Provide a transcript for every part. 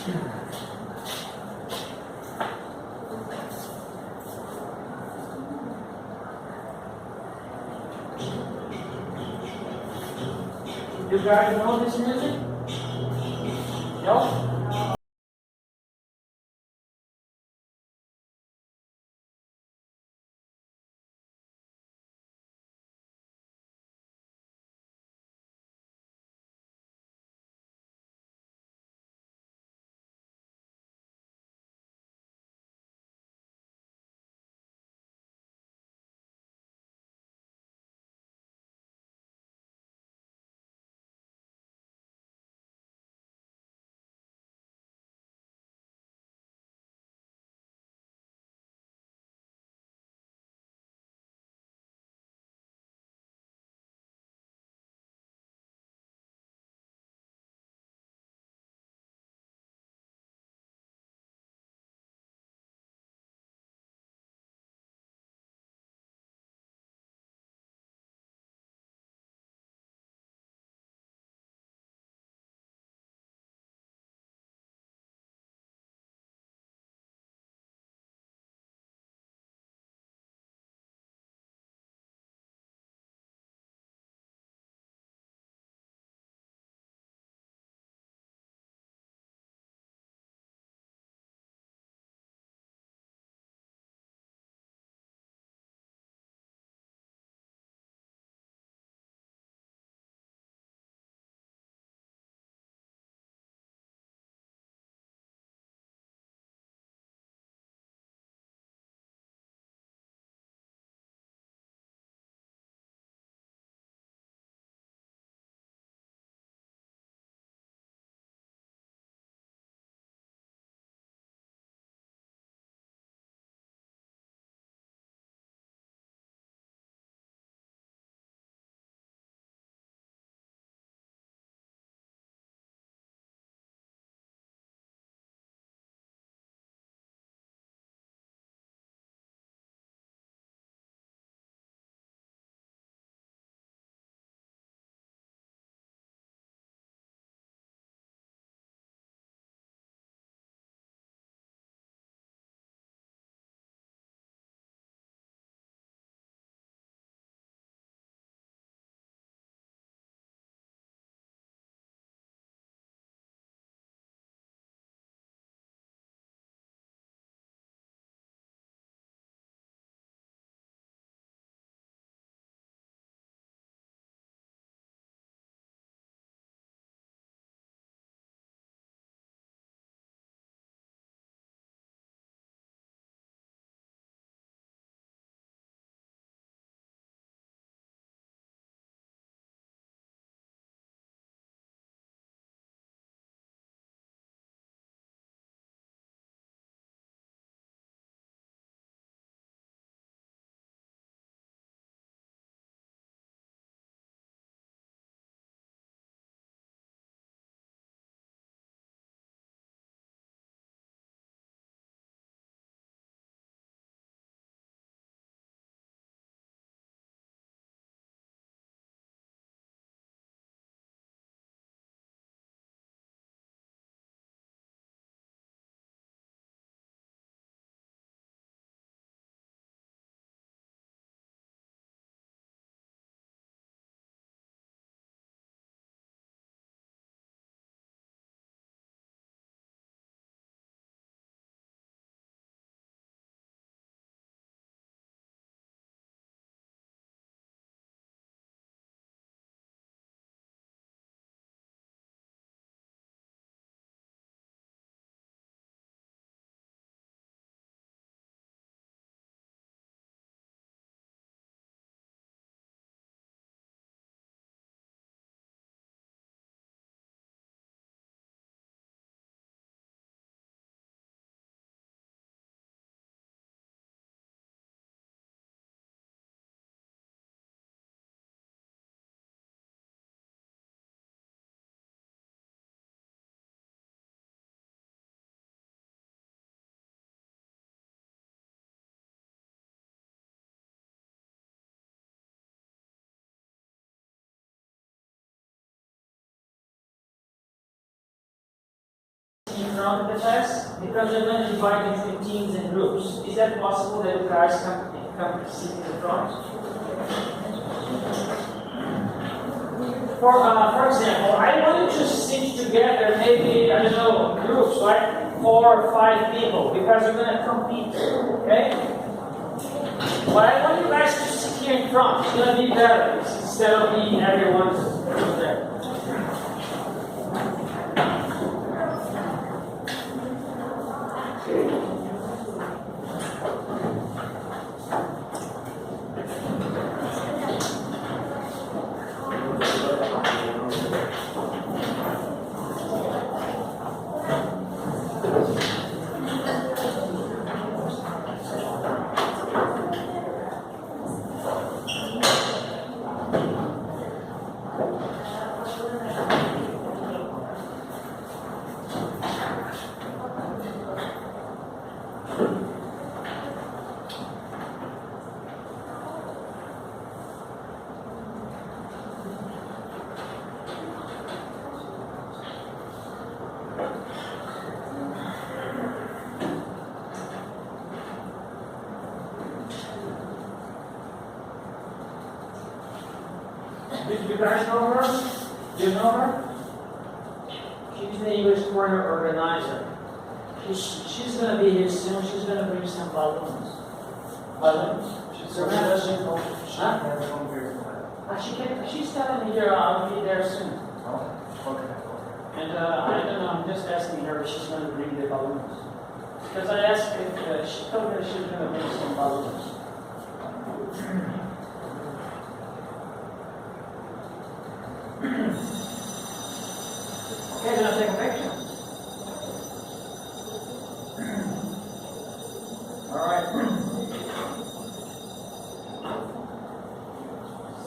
You guys know this music? No? front of the class? Because you're going to divide into teams and groups. Is that possible that you guys come sit in the front? For example, I want you to sit together, maybe, I don't know, groups, right? 4 or 5 people, because you're going to compete, okay? But I want you guys to sit here in front. It's going to be better instead of being everyone there. You guys know her? Do you know her? She's the English corner organizer. She's going to be here soon. She's going to bring some balloons. Balloons? She's She's telling me here I'll be there soon. Oh, okay. And I don't know, I'm just asking her if she's going to bring the balloons. Because I asked if she told me she was going to bring some balloons. Okay, then I'll take a picture. Alright.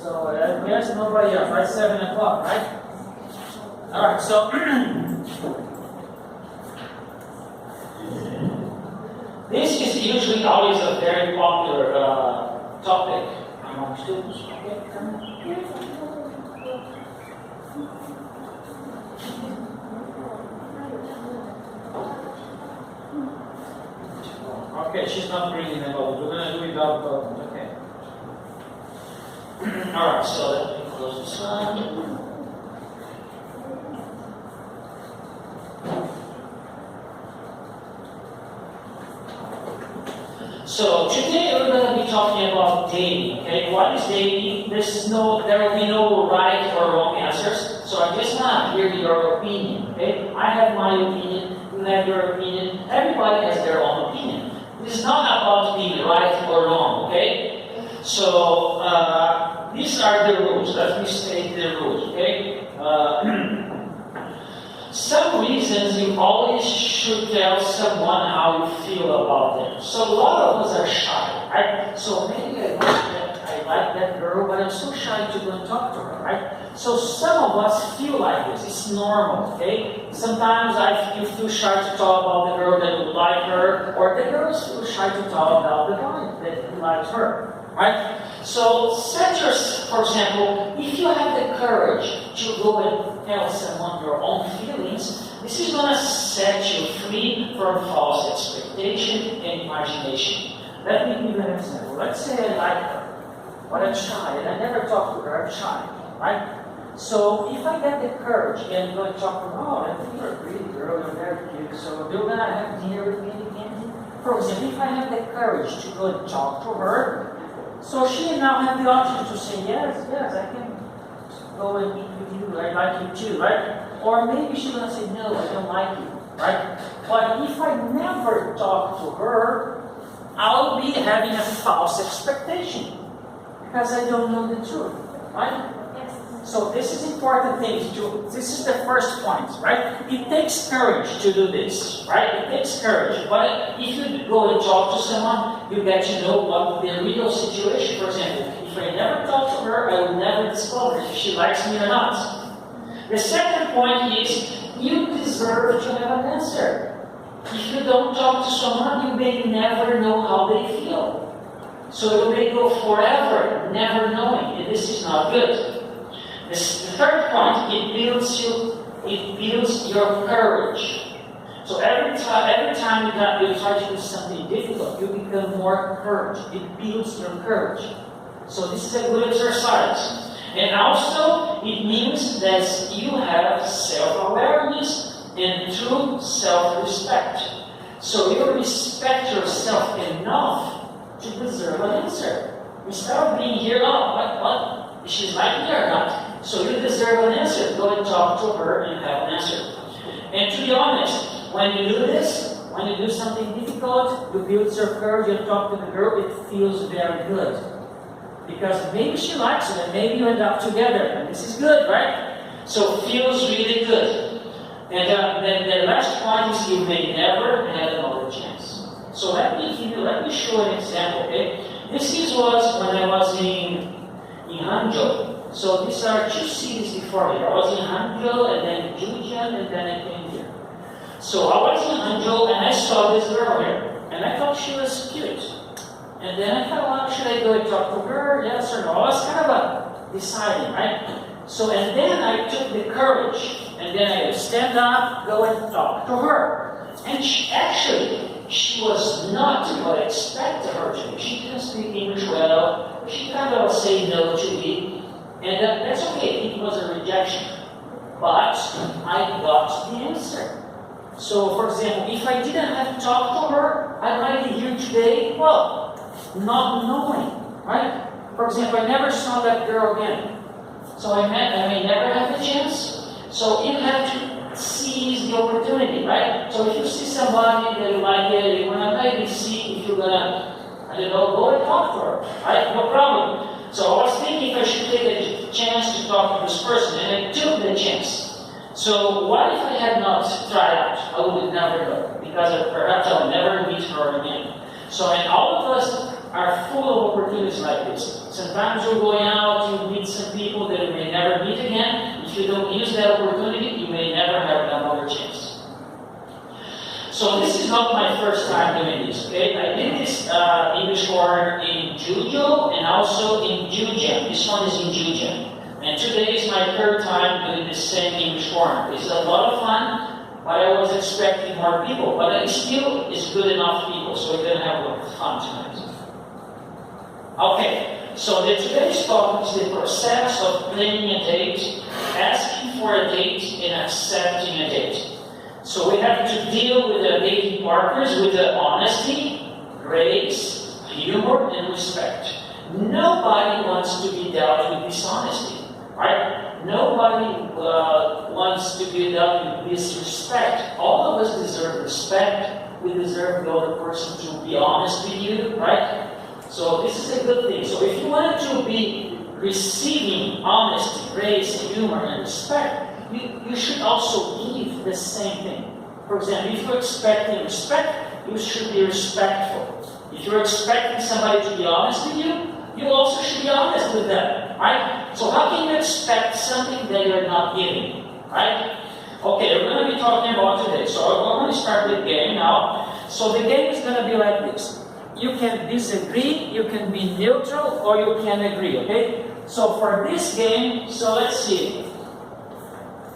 So, I guess nobody else, right? 7 o'clock, right? Alright, so. This is usually always a very popular topic among students. Okay, come on. Okay, she's not bringing them over. We're going to do it without balloons. Okay. Alright, so let me close this one. So today we're going to be talking about dating. Okay, what is dating? There will be no right or wrong answers. So I just want to hear your opinion. Okay, I have my opinion. You have your opinion. Everybody has their own opinion. It's not about being right or wrong, okay? So, these are the rules. Let me state the rules, okay? Some reasons you always should tell someone how you feel about them. So, a lot of us are shy, right? So, maybe I like that girl, but I'm so shy to go and talk to her, right? So, some of us feel like this. It's normal, okay? Sometimes you feel shy to talk about the girl that would like her, or the girls feel shy to talk about the guy that likes her, right? So, for example, if you have the courage to go and tell someone your own feelings, this is going to set you free from false expectation and imagination. Let me give you an example. Let's say I like her, but I'm shy, and I never talk to her, I'm shy, right? So if I get the courage and go and talk to her, oh, I think you're a pretty girl, you're very cute, so you're going to have dinner with me again? For example, if I have the courage to go and talk to her, so she now has the option to say, yes, I can go and eat with you, I like you too, right? Or maybe she's going to say, no, I don't like you, right? But if I never talk to her, I'll be having a false expectation because I don't know the truth, right? So this is important thing to do. This is the first point, right? It takes courage to do this, right? It takes courage. But if you go and talk to someone, you get to know what the real situation. For example, if I never talk to her, I will never discover if she likes me or not. The second point is you deserve to have an answer. If you don't talk to someone, you may never know how they feel. So you may go forever never knowing, and this is not good. The third point, it builds your courage. So every time you try to do something difficult, you become more courage. It builds your courage. So this is a good exercise. And also, it means that you have self-awareness and true self-respect. So you respect yourself enough to deserve an answer. Instead of being here, oh, what? She's like me or not? So you deserve an answer. Go and talk to her and have an answer. And to be honest, when you do this, when you do something difficult, you build your courage, you talk to the girl, it feels very good. Because maybe she likes it, and maybe you end up together, and this is good, right? So it feels really good. And then the last point is you may never have another chance. So let me show an example, okay? This was when I was in Hangzhou. So these are two cities before here. I was in Hangzhou, and then Jiujiang, and then I came here. So I was in Hangzhou, and I saw this girl here, and I thought she was cute. And then I thought, well, should I go and talk to her? Yes or no? I was kind of deciding, right? So, and then I took the courage, and then I would stand up, go and talk to her. And she was not what I expected her to be. She didn't speak English well. She kind of said no to me. And that's okay. It was a rejection. But I got the answer. So, for example, if I didn't have talked to her, I might be here today, well, not knowing, right? For example, I never saw that girl again. So I may never have a chance. So you have to seize the opportunity, right? So if you see somebody that you like it, you want to maybe see if you're going to, I don't know, go and talk to her, right? No problem. So I was thinking if I should take a chance to talk to this person, and I took the chance. So what if I had not tried out? I would never go, because perhaps I would never meet her again. So, and all of us are full of opportunities like this. Sometimes you're going out, you meet some people that you may never meet again. If you don't use that opportunity, you may never have another chance. So this is not my first time doing this, okay? I did this English corner in Zhuzhou and also in Jiujiang. This one is in Jiujiang. And today is my third time doing the same English corner. It's a lot of fun. But I was expecting more people, but it still is good enough people, so we're going to have a lot of fun tonight. Okay, so today's topic is the process of planning a date, asking for a date, and accepting a date. So we have to deal with the dating partners with the honesty, grace, humor, and respect. Nobody wants to be dealt with dishonesty, right? Nobody wants to be dealt with disrespect. All of us deserve respect. We deserve the other person to be honest with you, right? So this is a good thing. So if you want to be receiving honesty, grace, humor, and respect, you should also give the same thing. For example, if you're expecting respect, you should be respectful. If you're expecting somebody to be honest with you, you also should be honest with them, right? So how can you expect something that you're not giving, right? Okay, we're going to be talking about today. So I'm going to start the game now. So the game is going to be like this. You can disagree, you can be neutral, or you can agree, okay? So for this game, so let's see.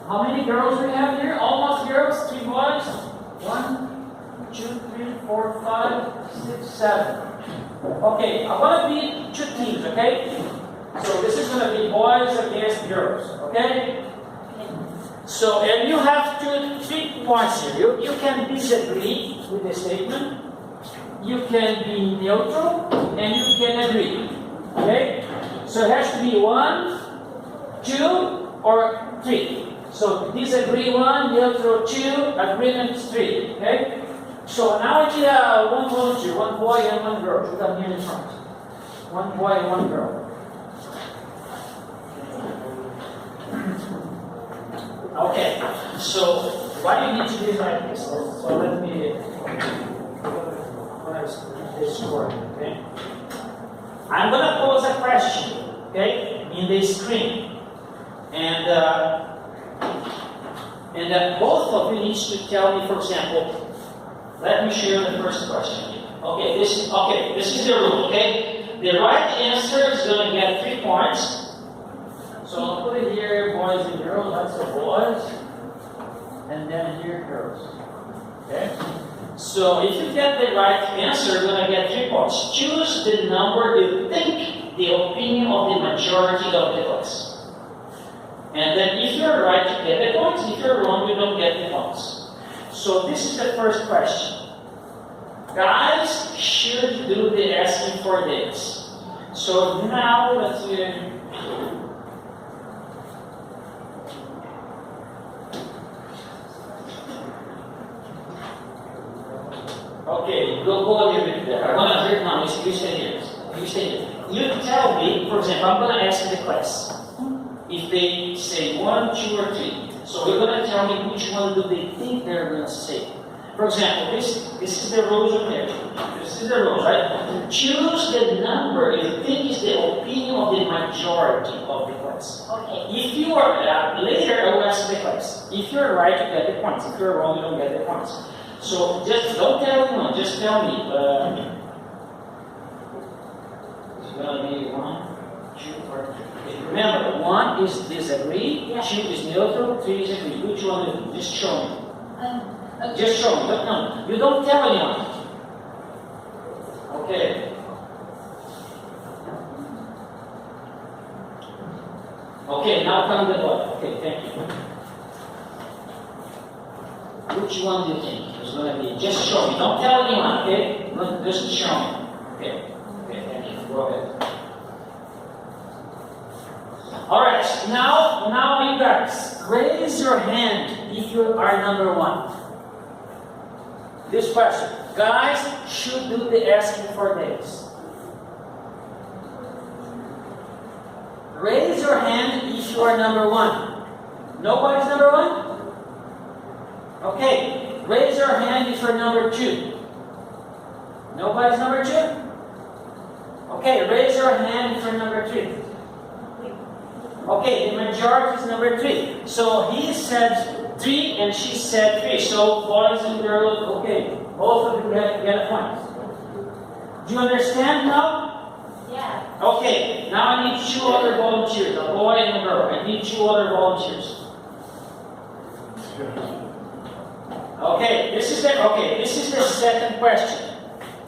How many girls we have here? Almost girls, 3 boys. 1, 2, 3, 4, 5, 6, 7. Okay, I'm going to be 2 teams, okay? So this is going to be boys against girls, okay? So, and you have 3 points here. You can disagree with the statement, you can be neutral, and you can agree, okay? So it has to be 1, 2, or 3. So disagree 1, neutral 2, agreement 3, okay? So now I need 1 volunteer, 1 boy and 1 girl to come here in front. 1 boy and 1 girl. Okay, so what you need to do is like this. So let me this score, okay? I'm gonna pose a question, okay, in the screen, and both of you need to tell me, for example. Let me share the first question. Okay, this is the rule, okay? The right answer is going to get 3 points. So I'll put it here, boys and girls, that's the boys. And then here, girls. Okay? So if you get the right answer, you're going to get 3 points. Choose the number you think the opinion of the majority of the class. And then if you're right, you get the points. If you're wrong, you don't get the points. So this is the first question. Guys should do the asking for dates. So now let's see. Okay, go a little bit there. I'm gonna hear now. You stay here. You stay here. You tell me, for example, I'm gonna ask the class. If they say 1, 2, or 3, so you're gonna tell me which one do they think they're gonna say. For example, this is the rules of marriage. This is the rules, right? Choose the number you think is the opinion of the majority of the class. Okay. If you are later, I will ask the class. If you're right, you get the points. If you're wrong, you don't get the points. So just don't tell anyone. Just tell me. It's gonna be 1, 2, or 3. Remember, 1 is disagree, 2 is neutral, 3 is agree. Which one is it? Just show me. Okay. Just show me. But no, you don't tell anyone. Okay. Okay, now come the bottom. Okay, thank you. Which one do you think is going to be? Just show me. Don't tell anyone, okay? Just show me. Okay. Okay, thank you. Go ahead. Alright, now you guys, raise your hand if you are number 1. This question. Guys should do the asking for dates. Raise your hand if you are number 1. Nobody's number 1? Okay. Raise your hand if you're number 2. Nobody's number 2? Okay, raise your hand if you're number 3. Okay, the majority is number 3. So he said 3 and she said 3. So boys and girls, okay, both of you get a point. Do you understand now? Yeah. Okay, now I need 2 other volunteers, a boy and a girl. I need 2 other volunteers. Okay, this is the second question.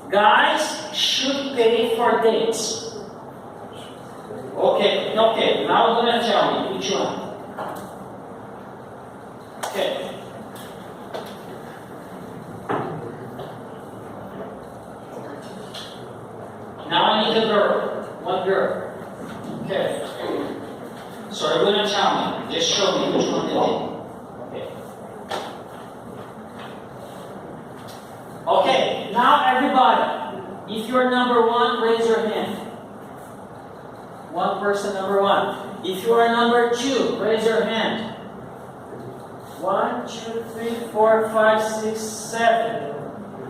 Guys should pay for dates. Okay, now you're gonna tell me which one. Okay. Now I need a girl. 1 girl. Okay. So you're gonna tell me. Just show me which one they did. Okay. Okay, now everybody, if you're number 1, raise your hand. 1 person number 1. If you are number 2, raise your hand. 1, 2, 3, 4, 5, 6, 7.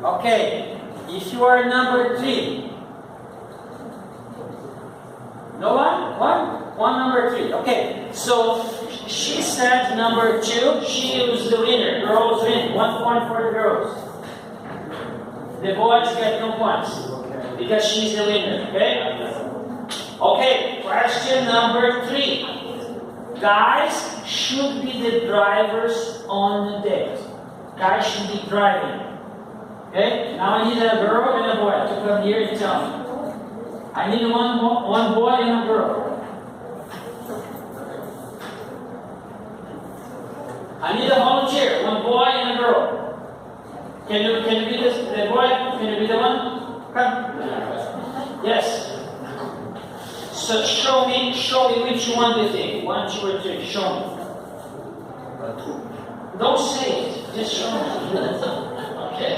Okay, if you are number 3. No one? 1 number 3. Okay, so she said number 2, she was the winner. Girls win. 1 point for the girls. The boys get no points because she's the winner, okay? Okay, question number 3. Guys should be the drivers on the date. Guys should be driving. Okay? Now I need a girl and a boy to come here and tell me. I need one boy and a girl. I need a volunteer, 1 boy and a girl. Can you be the boy? Can you be the one? Come. Yes. So show me which one do you think? 1, 2, or 3. Show me. Don't say it. Just show me. Okay.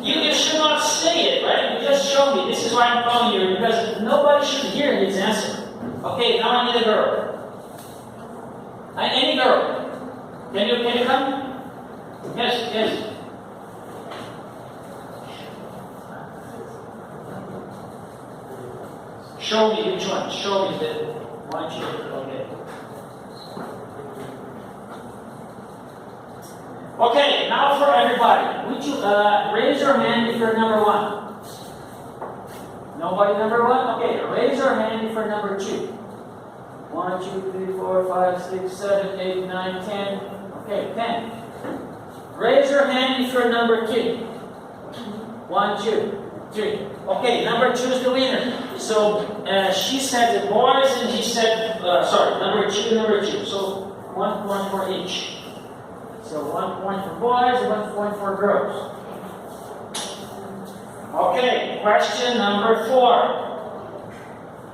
You should not say it, right? You just show me. This is why I'm calling you, because nobody should hear his answer. Okay, now I need a girl. Any girl. Can you come? Yes. Show me which one. Show me the 1, 2, okay. Okay, now for everybody. Would you raise your hand if you're number 1? Nobody number 1? Okay, raise your hand if you're number 2. 1, 2, 3, 4, 5, 6, 7, 8, 9, 10. Okay, 10. Raise your hand if you're number 3. 1, 2, 3. Okay, number 2 is the winner. So she said the boys and he said, sorry, number 2. So 1 point for each. So 1 point for boys, 1 point for girls. Okay, question number 4.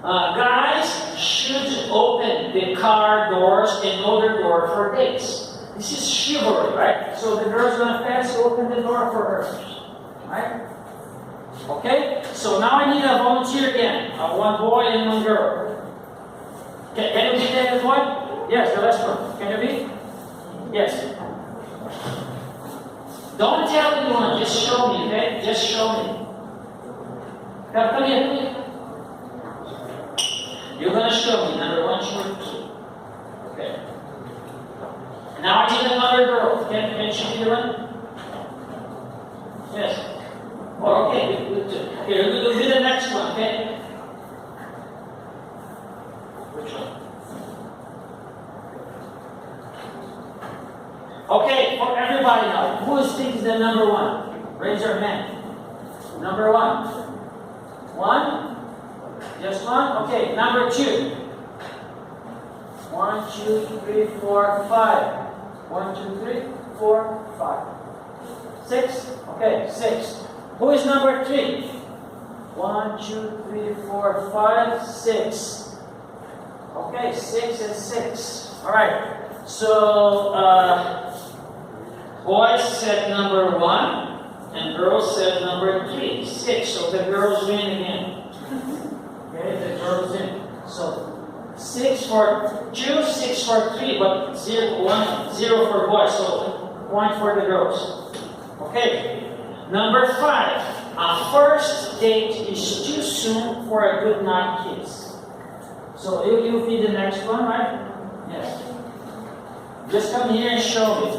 Guys should open the car doors and other door for dates. This is chivalry, right? So the girl's gonna pass, open the door for her, right? Okay. So now I need a volunteer again. 1 boy and 1 girl. Can you be that one? Yes, the last one. Can you be? Yes. Don't tell anyone. Just show me, okay? Just show me. Come here. You're gonna show me number 1, 2. Okay. Now I need another girl. Can she be the one? Yes. Oh, okay. Here, we'll do the next one. Okay. Which one? Okay, for everybody now. Who thinks the number 1? Raise your hand. Number 1. 1? Just 1? Okay, number 2. 1, 2, 3, 4, 5. 1, 2, 3, 4, 5. 6? Okay, 6. Who is number 3? 1, 2, 3, 4, 5, 6. Okay, 6 and 6. Alright. So, boys said number 1 and girls said number 3. 6. So the girls win again. Okay, the girls win. So 6 for 2, 6 for 3, but 0 for boys. So 1 for the girls. Okay. Number 5. A first date is too soon for a good night kiss. So you'll be the next one, right? Yes. Just come here and show me.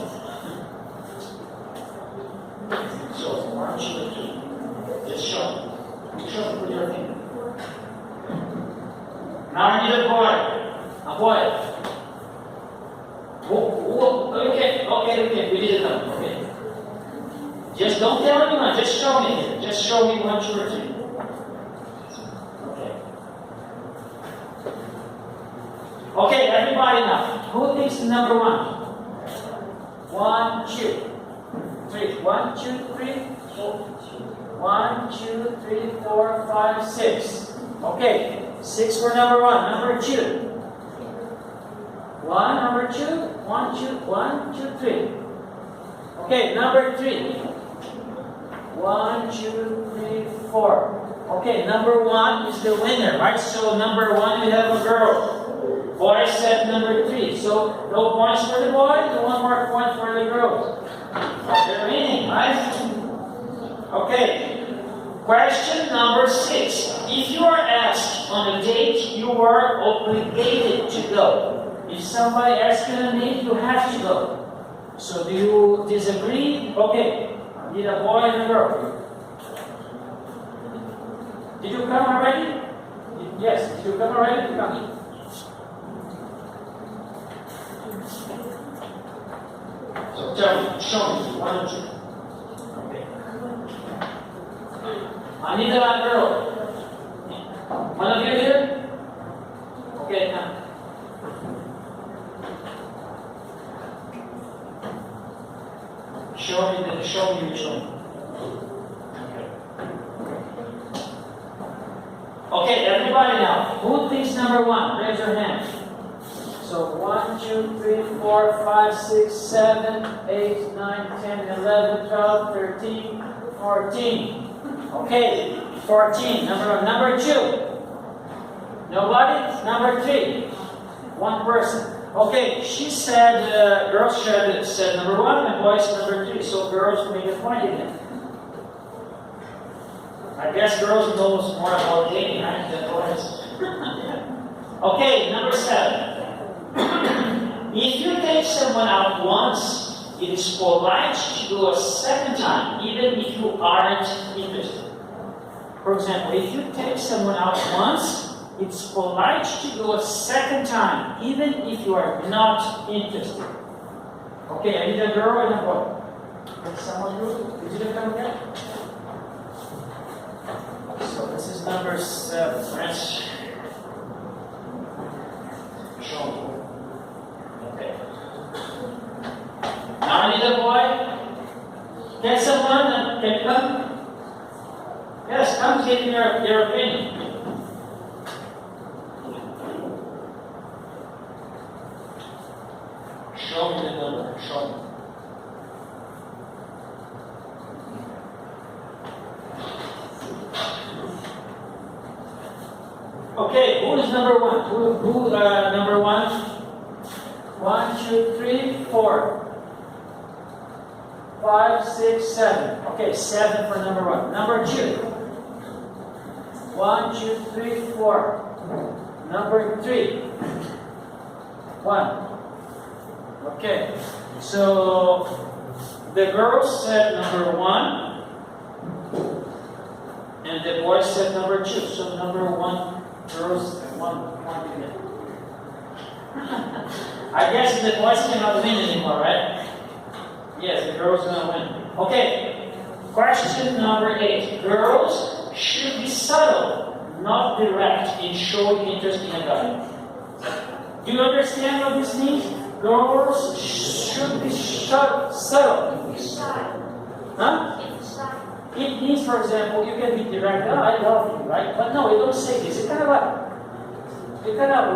So 1, 2, 3. Just show me. Show me with your finger. Now I need a boy. A boy. Okay. We did it now. Okay. Just don't tell anyone. Just show me here. Just show me 1, 2, or 3. Okay. Okay, everybody now. Who thinks the number 1? 1, 2, 3. 1, 2, 3, 4. 1, 2, 3, 4, 5, 6. Okay. 6 for number 1. Number 2. 1, number 2. 1, 2, 1, 2, 3. Okay, number 3. 1, 2, 3, 4. Okay, number 1 is the winner, right? So number 1 we have a girl. Boy said number 3. So no points for the boy, and 1 more point for the girls. They're winning, right? Okay. Question number 6. If you are asked on a date, you are obligated to go. If somebody asks you on a date, you have to go. So do you disagree? Okay. I need a boy and a girl. Did you come already? Yes. Did you come already? Come. So tell me, show me. 1 or 2. Okay. I need a girl. One of you here? Okay, now. Show me which one. Okay, everybody now. Who thinks number 1? Raise your hand. So 1, 2, 3, 4, 5, 6, 7, 8, 9, 10, 11, 12, 13, 14. Okay, 14. Number 2. Nobody? Number 3. 1 person. Okay, she said, girls said number 1 and boys number 3. So girls make a point again. I guess girls knows more about dating, right, than boys. Okay, number 7. If you take someone out once, it is polite to go a second time, even if you aren't interested. For example, if you take someone out once, it's polite to go a second time, even if you are not interested. Okay, I need a girl and a boy. Did someone do? Did you didn't come yet? So this is number 7, friends. Show me. Okay. Now I need a boy. Get someone that can come. Yes, come give your opinion. Show me the number. Show me. Okay, who is number 1? Who number 1? 1, 2, 3, 4. 5, 6, 7. Okay, 7 for number 1. Number 2. 1, 2, 3, 4. Number 3. 1. Okay, so the girls said number 1, and the boys said number 2. So number 1, girls 1 again. I guess the boys cannot win anymore, right? Yes, the girls are gonna win. Okay, question number 8. Girls should be subtle, not direct in showing interest in a guy. Do you understand what this means? Girls should be subtle. It's shy. Huh? It's shy. It means, for example, you can be direct, oh, I love you, right? But no, you don't say this. It's kind of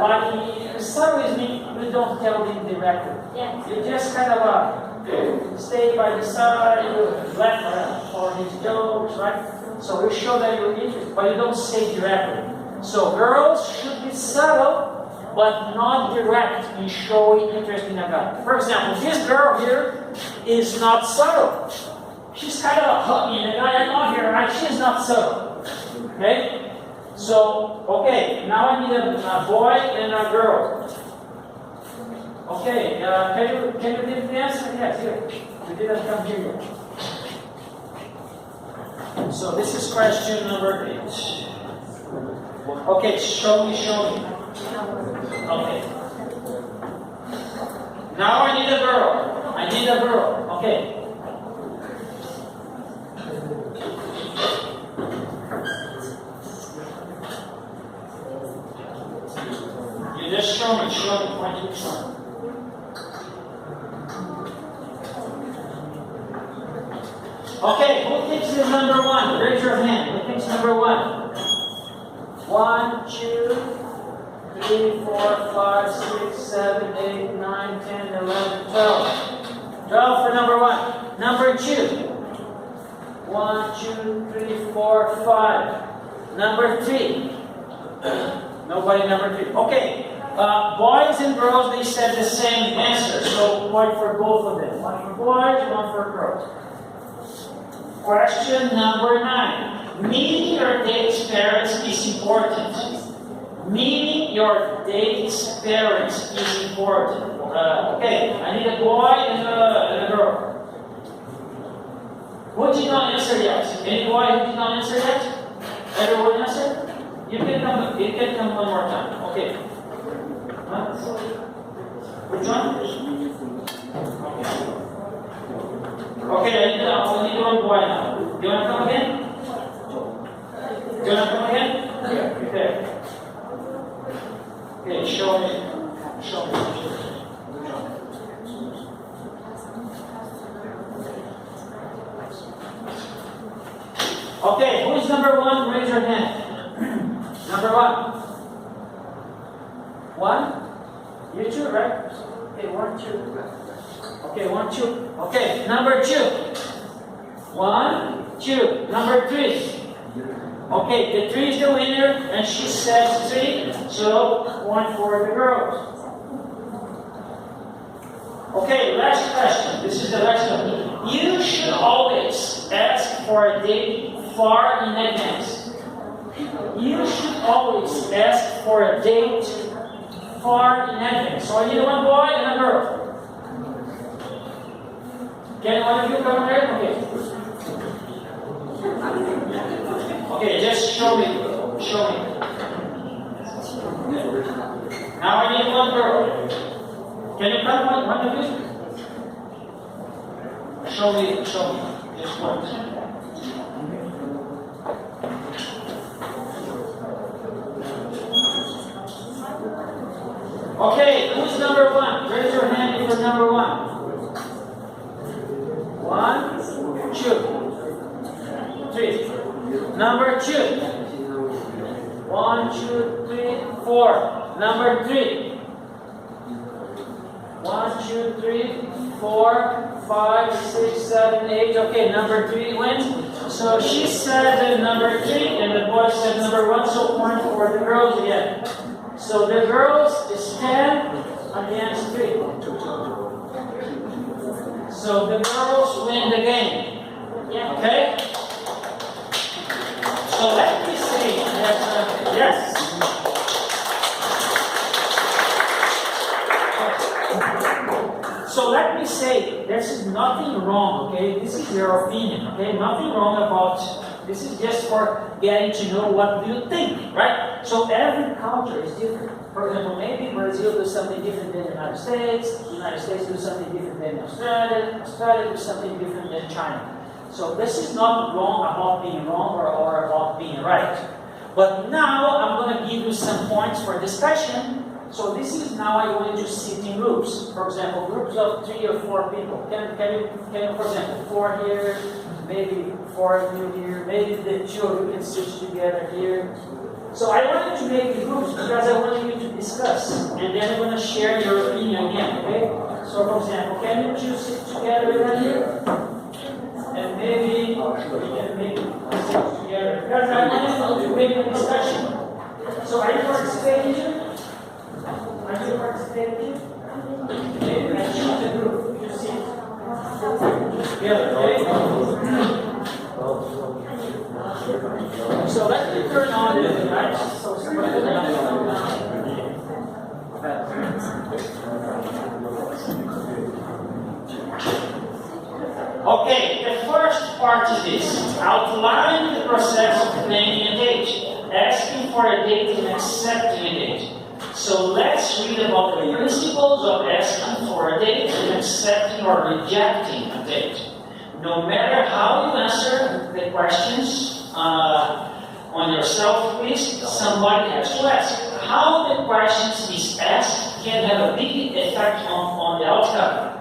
like, subtle is mean you don't tell them directly. Yes. You just kind of stay by the side, you laugh for his jokes, right? So you show that you're interested, but you don't say directly. So girls should be subtle, but not direct in showing interest in a guy. For example, this girl here is not subtle. She's kind of hugging the guy, I love her, right? She's not subtle. Okay? So, okay, now I need a boy and a girl. Okay, can you give the answer? Yes, here. We didn't come here yet. So this is question number 8. Okay, show me. Okay. Now I need a girl. Okay. You just show me, point to show me. Okay, who thinks is number 1? Raise your hand. Who thinks number 1? 1, 2, 3, 4, 5, 6, 7, 8, 9, 10, 11, 12. 12 for number 1. Number 2. 1, 2, 3, 4, 5. Number 3. Nobody number 3. Okay. Boys and girls, they said the same answer. So point for both of them. One for boys, one for girls. Question number 9. Meeting your date's parents is important. Meeting your date's parents is important. Okay, I need a boy and a girl. Who did not answer yet? Any boy who did not answer yet? Everyone answer? You can come one more time. Okay. Huh? Which one? Okay, I need one boy now. Do you want to come again? Okay. Okay, show me. Okay, who is number 1? Raise your hand. Number 1. 1? You 2, right? Okay, 1, 2. Okay, 1, 2. Okay, number 2. 1, 2. Number 3. Okay, the 3 is the winner, and she says 3, so 1 for the girls. Okay, last question. This is the last one. You should always ask for a date far in advance. You should always ask for a date far in advance. So I need one boy and a girl. Can one of you come here? Okay. Okay, just show me. Now I need one girl. Can you come one of you? Show me. Just one. Okay, who's number one? Raise your hand if you're number one. 1, 2, 3. Number 2. 1, 2, 3, 4. Number 3. 1, 2, 3, 4, 5, 6, 7, 8. Okay, number 3 wins. So she said number 3, and the boy said number 1. So point for the girls again. So the girls is 10 against 3. So the girls win the game. Okay? So let me say that, yes. So let me say, there's nothing wrong, okay? This is your opinion, okay? Nothing wrong about, this is just for getting to know what you think, right? So every culture is different. For example, maybe Brazil does something different than the United States do something different than Australia does something different than China. So this is not wrong about being wrong or about being right. But now I'm going to give you some points for discussion. So this is now I'm going to sit in groups. For example, groups of 3 or 4 people. Can you, for example, 4 here, maybe 4 of you here, maybe the 2 of you can sit together here. So I wanted to make the groups because I wanted you to discuss, and then I'm going to share your opinion again, okay? So for example, can you 2 sit together right here? And maybe we can make it sit together. Because I wanted to make a discussion. So are you participating here? Are you participating? Okay, let's choose the group. You sit together, okay? So let me turn on the lights. So okay, the first part is this. Outline the process of planning a date, asking for a date and accepting a date. So let's read about the principles of asking for a date and accepting or rejecting a date. No matter how you answer the questions on your self-quiz, somebody has to ask. How the questions is asked can have a big effect on the outcome.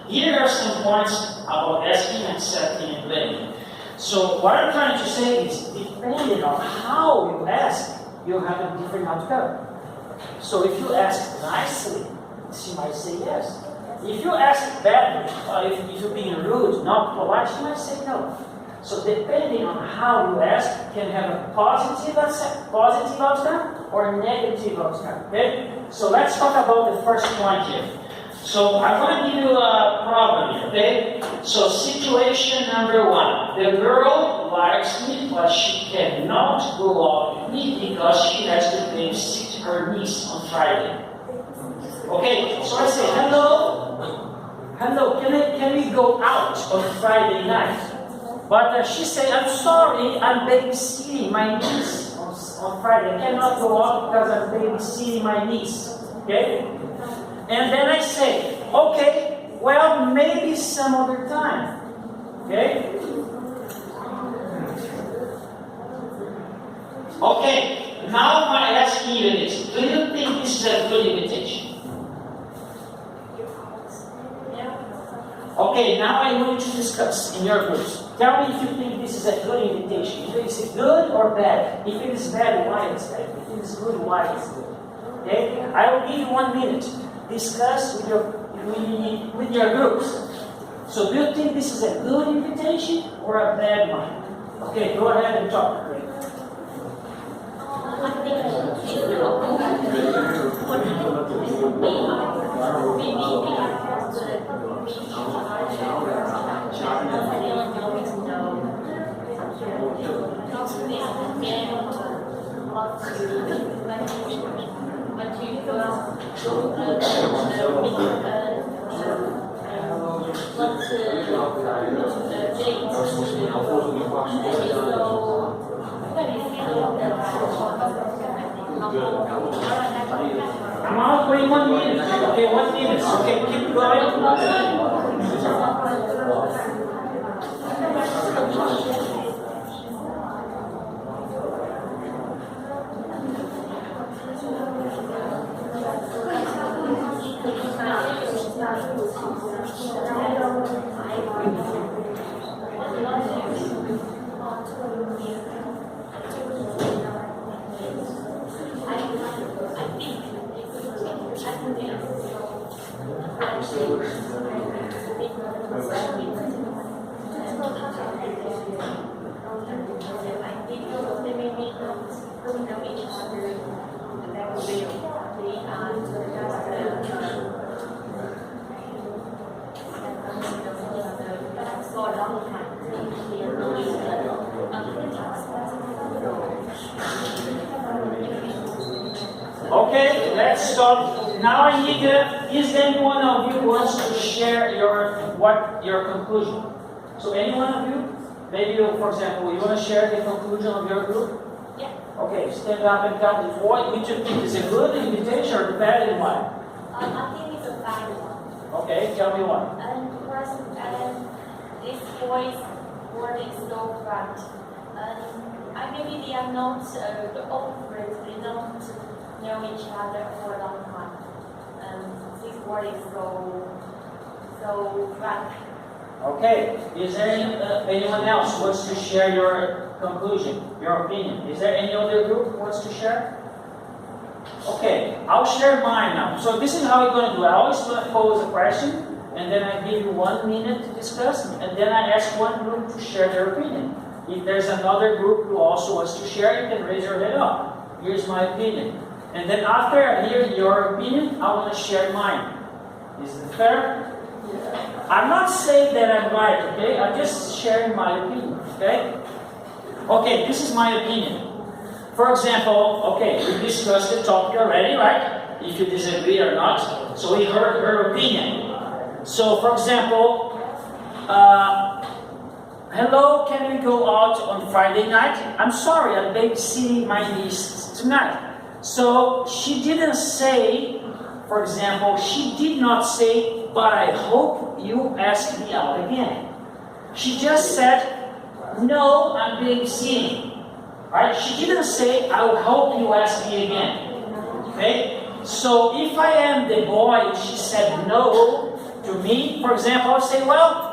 Here are some points about asking, accepting, and blaming. So what I'm trying to say is, depending on how you ask, you have a different outcome. So if you ask nicely, she might say yes. If you ask badly, if you're being rude, not polite, she might say no. So depending on how you ask, can have a positive outcome or negative outcome. Okay? So let's talk about the first point here. So I'm going to give you a problem here, okay? So situation number 1. The girl likes me, but she cannot go out with me because she has to babysit her niece on Friday. Okay, so I say, hello, can we go out on Friday night? But she said, I'm sorry, I'm babysitting my niece on Friday. I cannot go out because I'm babysitting my niece. Okay? And then I say, okay, well, maybe some other time. Okay? Okay, now I'm asking you this. Do you think this is a good invitation? Okay, now I want you to discuss in your groups. Tell me if you think this is a good invitation. Is it good or bad? If it is bad, why it's bad? If it is good, why it's good? Okay? I will give you 1 minute. Discuss with your groups. So do you think this is a good invitation or a bad one? Okay, go ahead and talk. I'm out for 1 minute. Okay, 1 minute. Okay, keep going. Okay, let's stop. Now I need is any one of you wants to share your conclusion? So any one of you? Maybe you, for example, you want to share the conclusion of your group? Yeah. Okay, stand up and tell me which you think is a good invitation or bad and why? I think it's a bad one. Okay, tell me why. And first, this boys word is so bad. And maybe they are not the old friends. They don't know each other for a long time. This word is so bad. Okay, is there anyone else who wants to share your conclusion, your opinion? Is there any other group who wants to share? Okay, I'll share mine now. So this is how we're going to do it. I always pose a question, and then I give you 1 minute to discuss, and then I ask one group to share their opinion. If there's another group who also wants to share, you can raise your hand up. Here's my opinion. And then after I hear your opinion, I want to share mine. Is it fair? I'm not saying that I'm right, okay? I'm just sharing my opinion, okay? Okay, this is my opinion. For example, okay, we discussed the topic already, right? If you disagree or not. So we heard her opinion. So, for example, hello, can we go out on Friday night? I'm sorry, I'm babysitting my niece tonight. So she didn't say, for example, she did not say, but I hope you ask me out again. She just said, no, I'm babysitting. Right? She didn't say, I hope you ask me again. Okay? So if I am the boy and she said no to me, for example, I'll say, well,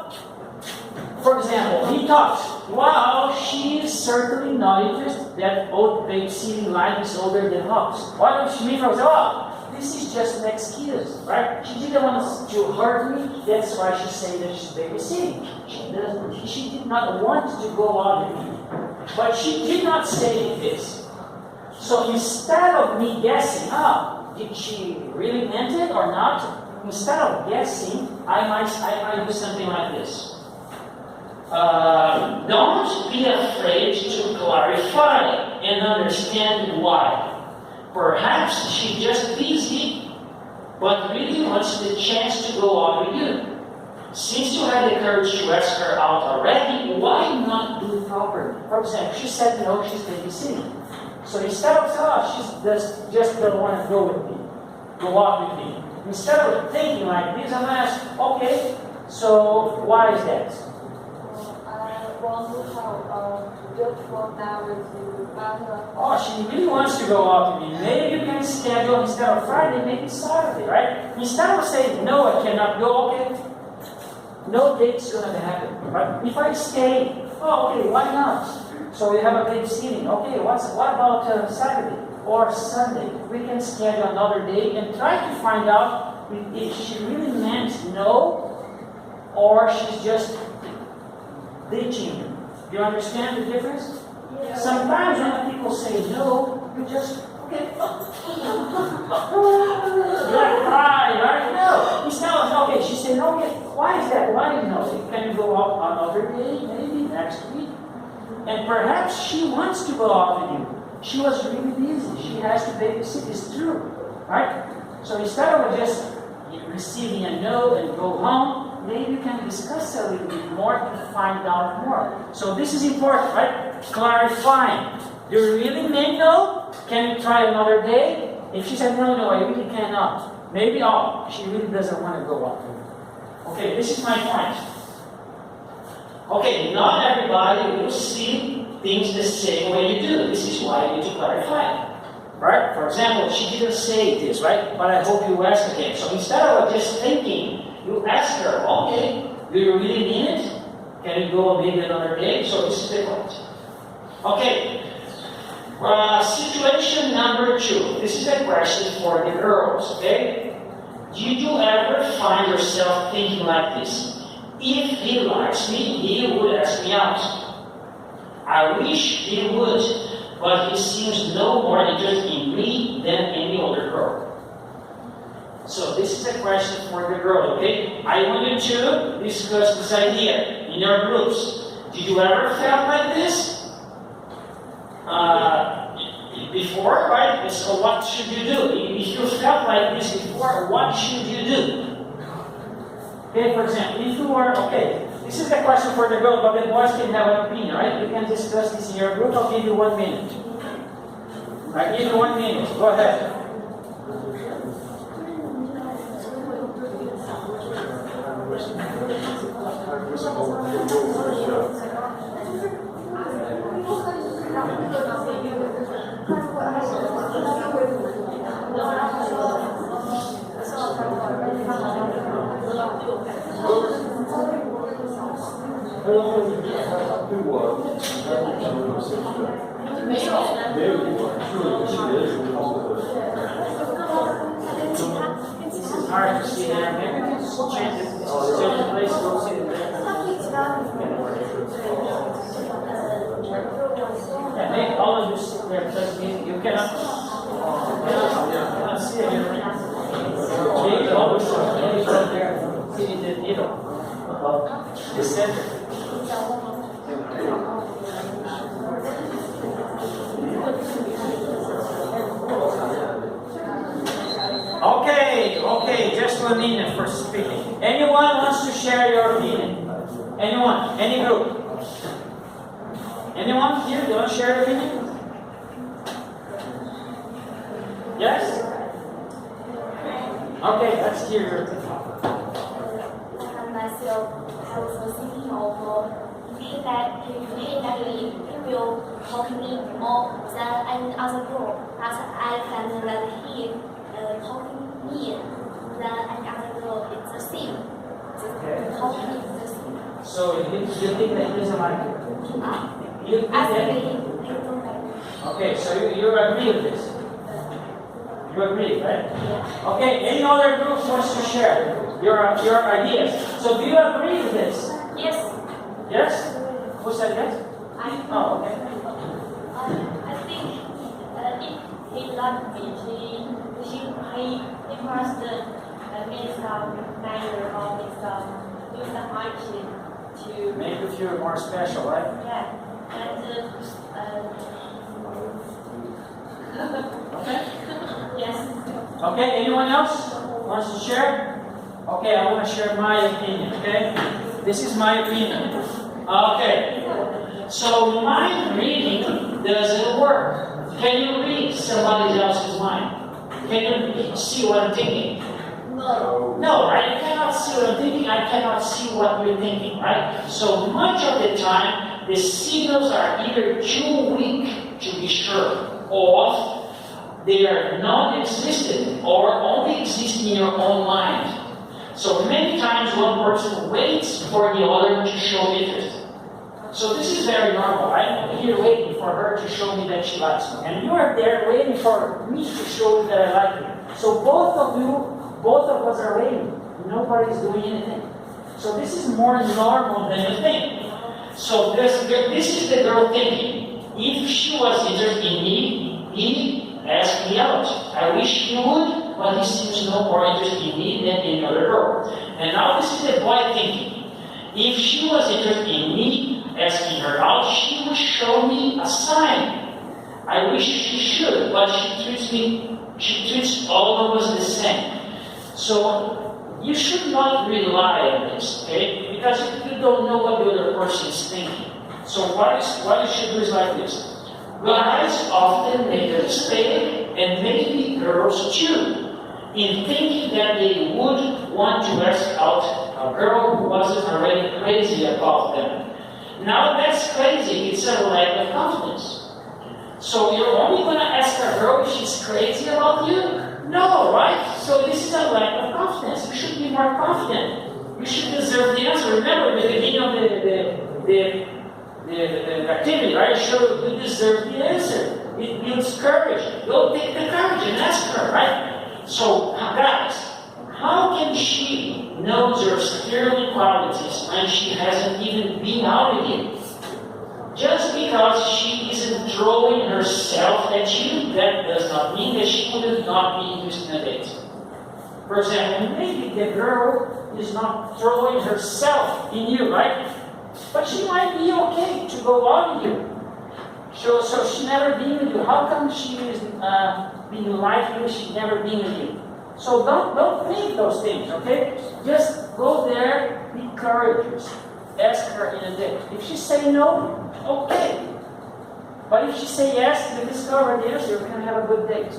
for example, he thought, wow, she is certainly not interested. That old babysitting life is older than hops. Why don't she mean, for example, oh, this is just an excuse, right? She didn't want to hurt me, that's why she said that she's babysitting. She did not want to go out with me. But she did not say this. So instead of me guessing, did she really meant it or not? Instead of guessing, I might do something like this. Don't be afraid to clarify and understand why. Perhaps she's just busy, but really wants the chance to go out with you. Since you had the courage to ask her out already, why not do it properly? For example, she said no, she's babysitting. So instead of she just don't want to go out with me. Instead of thinking like this, I'm going to ask, okay, so why is that? I want to have beautiful now with you, but Oh, she really wants to go out with me. Maybe you can schedule instead of Friday, maybe Saturday, right? Instead of saying, no, I cannot go, okay, no date's going to happen. But if I stay, okay, why not? So we have a babysitting. Okay, what about Saturday or Sunday? We can schedule another day and try to find out if she really meant no or she's just ditching you. Do you understand the difference? yeah. Sometimes when people say no, you just, okay, like cry, right? No. Instead of, okay, she said, no, okay, why is that? Why no? Can you go out another day, maybe next week? And perhaps she wants to go out with you. She was really busy. She has to babysit. It's true, right? So instead of just receiving a no and go home, maybe you can discuss a little bit more and find out more. So this is important, right? Clarifying. Do you really mean no? Can you try another day? If she said no, I really cannot. Maybe she really doesn't want to go out with you. Okay, this is my point. Okay, not everybody will see things the same way you do. This is why you need to clarify. Right? For example, she didn't say this, right? But I hope you ask again. So instead of just thinking, you ask her, okay, do you really mean it? Can you go maybe another day? So this is the point. Okay. Situation number 2. This is a question for the girls, okay? Did you ever find yourself thinking like this? If he likes me, he would ask me out. I wish he would, but he seems no more interested in me than any other girl. So this is a question for the girl, okay? I want you to discuss this idea in your groups. Did you ever feel like this? Before, right? So what should you do? If you felt like this before, what should you do? Okay, for example, if you were, okay, this is the question for the girl, but the boys can have an opinion, right? You can discuss this in your group. I'll give you 1 minute. I give you 1 minute. Go ahead. It's hard to see there. Maybe we can just change it. Change the place. Go see it there. Yeah, make all of this there because you cannot see it here. Make all this there. See the needle. The center. Okay, just 1 minute for speaking. Anyone wants to share your opinion? Anyone? Any group? Anyone here? You want to share your opinion? Yes? Okay, let's hear your opinion. Myself, I was thinking of he will help me more than any other girl, as I can let him helping me than any other girl. It's the same. Helping is the same. So you think that he doesn't like you? You think I that? think he don't like me. Okay, so you agree with this? You agree, right? Yeah. Okay, any other group wants to share your ideas? So do you agree with this? Yes. Yes? Who said yes? Oh, okay. I think if he loved me, he must make some manner or make some do some action to Make you feel more special, right? yeah and Okay. yes. Okay, anyone else wants to share? Okay, I want to share my opinion, okay? This is my opinion. Okay. So mind reading doesn't work. Can you read somebody else's mind? Can you see what I'm thinking? No. No, right? You cannot see what I'm thinking. I cannot see what you're thinking, right? So much of the time, the signals are either too weak to be sure, or they are non-existent, or only exist in your own mind. So many times one person waits for the other to show interest. So this is very normal. I'm here waiting for her to show me that she likes me. And you are there waiting for me to show you that I like you. So both of us are waiting. Nobody's doing anything. So this is more normal than you think. So this is the girl thinking. If she was interested in me, he asked me out. I wish he would, but he seems no more interested in me than any other girl. And now this is the boy thinking. If she was interested in me, asking her out, she would show me a sign. I wish she should, but she treats all of us the same. So you should not rely on this, okay? Because you don't know what the other person is thinking. So what you should do is like this. Guys often make a mistake, and maybe girls too, in thinking that they would want to ask out a girl who wasn't already crazy about them. Now that's crazy, it's a lack of confidence. So you're only going to ask a girl if she's crazy about you? No, right? So this is a lack of confidence. You should be more confident. You should deserve the answer. Remember the beginning of the activity, right? Show you deserve the answer. It builds courage. Go take the courage and ask her, right? So, guys, how can she know your sterling qualities when she hasn't even been out with you? Just because she isn't throwing herself at you, that does not mean that she would not be interested in a date. For example, maybe the girl is not throwing herself in you, right? But she might be okay to go out with you. So she never been with you. How come she is being like you? She never been with you. So don't think those things, okay? Just go there, be courageous. Ask her in a date. If she say no, okay. But if she say yes, you discover yes, you're gonna have a good date.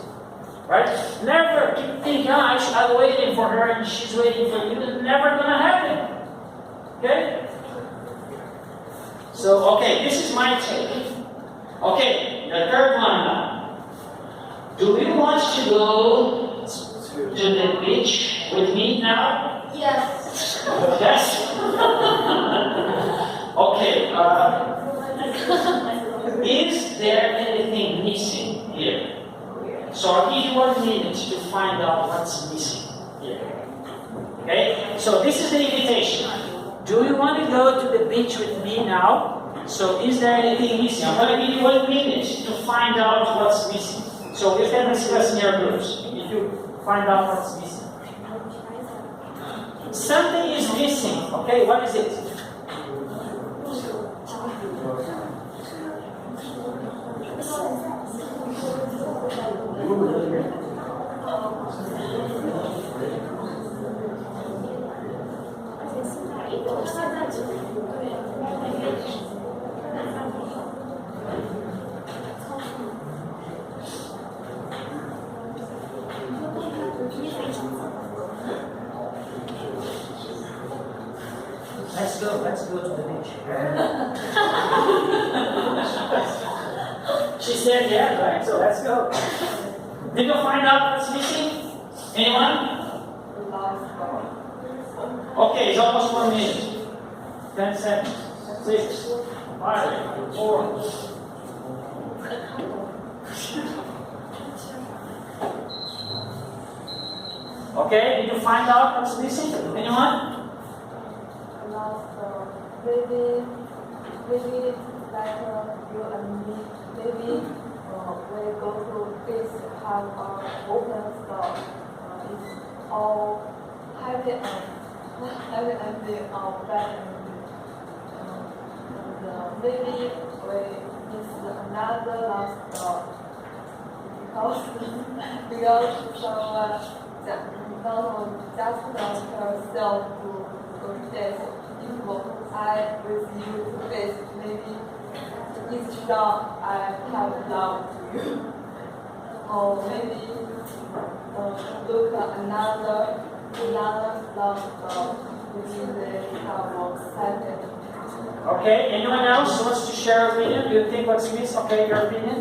Right? Never keep thinking, I'm waiting for her and she's waiting for you. It's never gonna happen. Okay? So, okay, this is my take. Okay, the third one now. Do you want to go to the beach with me now? Yes. Yes? Okay, is there anything missing here? So I'll give you 1 minute to find out what's missing here. Okay? So this is the invitation. Do you want to go to the beach with me now? So is there anything missing? I'm going to give you 1 minute to find out what's missing. So you can discuss in your groups if you find out what's missing. Something is missing. Okay, what is it? Let's go to the beach. She said yeah, right? So let's go. Did you find out what's missing? Anyone? Okay, it's almost 1 minute. 10 seconds. 6, 5, 4. Okay, did you find out what's missing? Anyone? Maybe like you and me, maybe we go to this have open store. It's all happy and bad and maybe we miss another last store because someone just herself to go to this. I with you face maybe each song I have love to you. Or maybe look at another love song maybe they have more excited. Okay, anyone else wants to share opinion? Do you think what's missing? Okay, your opinion?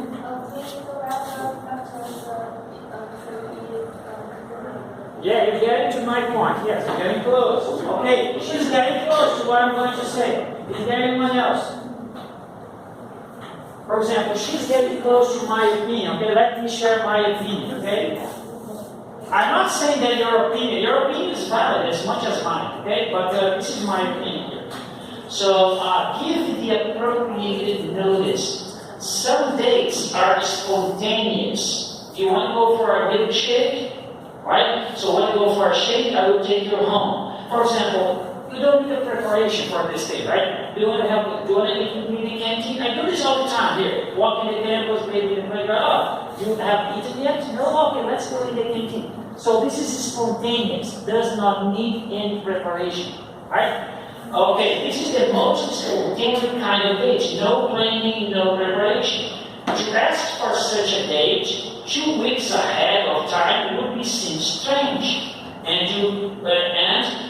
Yeah, you're getting to my point. Yes, you're getting close. Okay, she's getting close to what I'm going to say. Is there anyone else? For example, she's getting close to my opinion. Okay, let me share my opinion. Okay, I'm not saying that your opinion is valid as much as mine. Okay, but this is my opinion here. So give the appropriate notice. Some dates are spontaneous. You want to go for a milkshake? Right? So when you go for a shake, I will take you home. For example, you don't need a preparation for this day, right? Do you want to eat with me in the canteen? I do this all the time here. Walk in the campus, maybe in the playground. Oh, you have eaten yet? No? Okay, let's go in the canteen. So this is spontaneous. Does not need any preparation. Right? Okay, this is the most spontaneous kind of date. No planning, no preparation. To ask for such a date 2 weeks ahead of time would seem strange and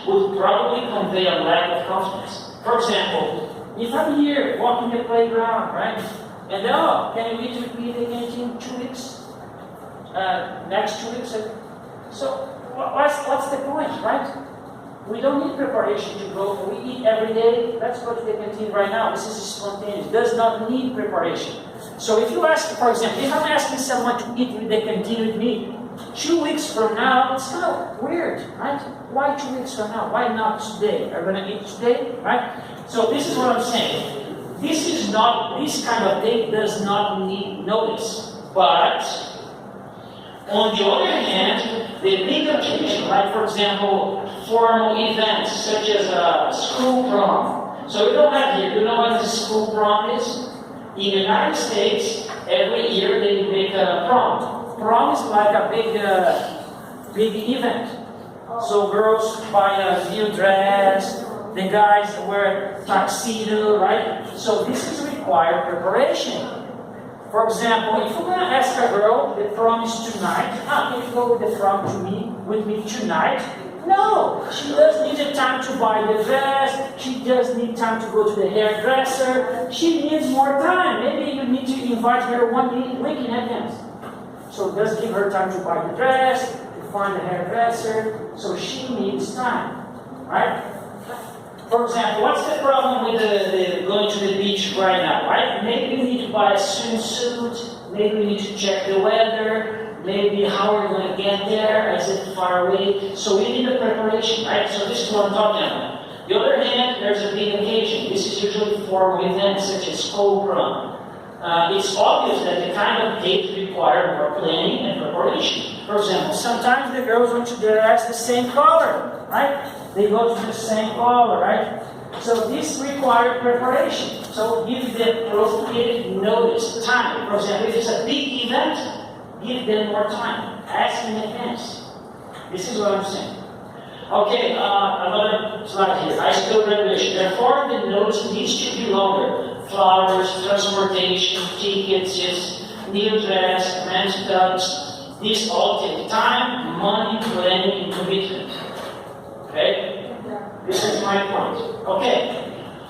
would probably convey a lack of confidence. For example, if I'm here walking the playground, right, and then, can you eat with me again in 2 weeks? Next 2 weeks? So, what's the point, right? We don't need preparation to go. We eat every day. Let's go to the canteen right now. This is spontaneous. Does not need preparation. So if you ask, for example, if I'm asking someone to eat with the canteen with me, 2 weeks from now, it's kind of weird, right? Why 2 weeks from now? Why not today? Are we going to eat today, right? So this is what I'm saying. This kind of date does not need notice. But on the other hand, the big occasion, like for example, formal events such as a school prom. So we don't have here. Do you know what the school prom is? In the United States, every year they make a prom. Prom is like a big event. So girls buy a new dress, the guys wear tuxedo, right? So this is required preparation. For example, if you're going to ask a girl, the prom is tonight, can you go with the prom with me tonight? No, she does need the time to buy the dress, she does need time to go to the hairdresser, she needs more time. Maybe you need to invite her 1 week in advance. So just give her time to buy the dress, to find the hairdresser, so she needs time, right? For example, what's the problem with the going to the beach right now, right? Maybe you need to buy a swimsuit, maybe you need to check the weather, maybe how are you going to get there, is it far away? So we need a preparation, right? So this is what I'm talking about. The other hand, there's a big occasion. This is usually for events such as school prom. It's obvious that the kind of date require more planning and preparation. For example, sometimes the girls want to dress the same color, right? They go to the same color, right? So this requires preparation. So give the appropriate notice, time. For example, if it's a big event, give them more time. Ask in advance. This is what I'm saying. Okay, another slide here. High school graduation. Therefore, the notice needs to be longer. Flowers, transportation, tickets, new dress, men's ducks. These all take time, money, planning, and commitment. Okay? This is my point. Okay.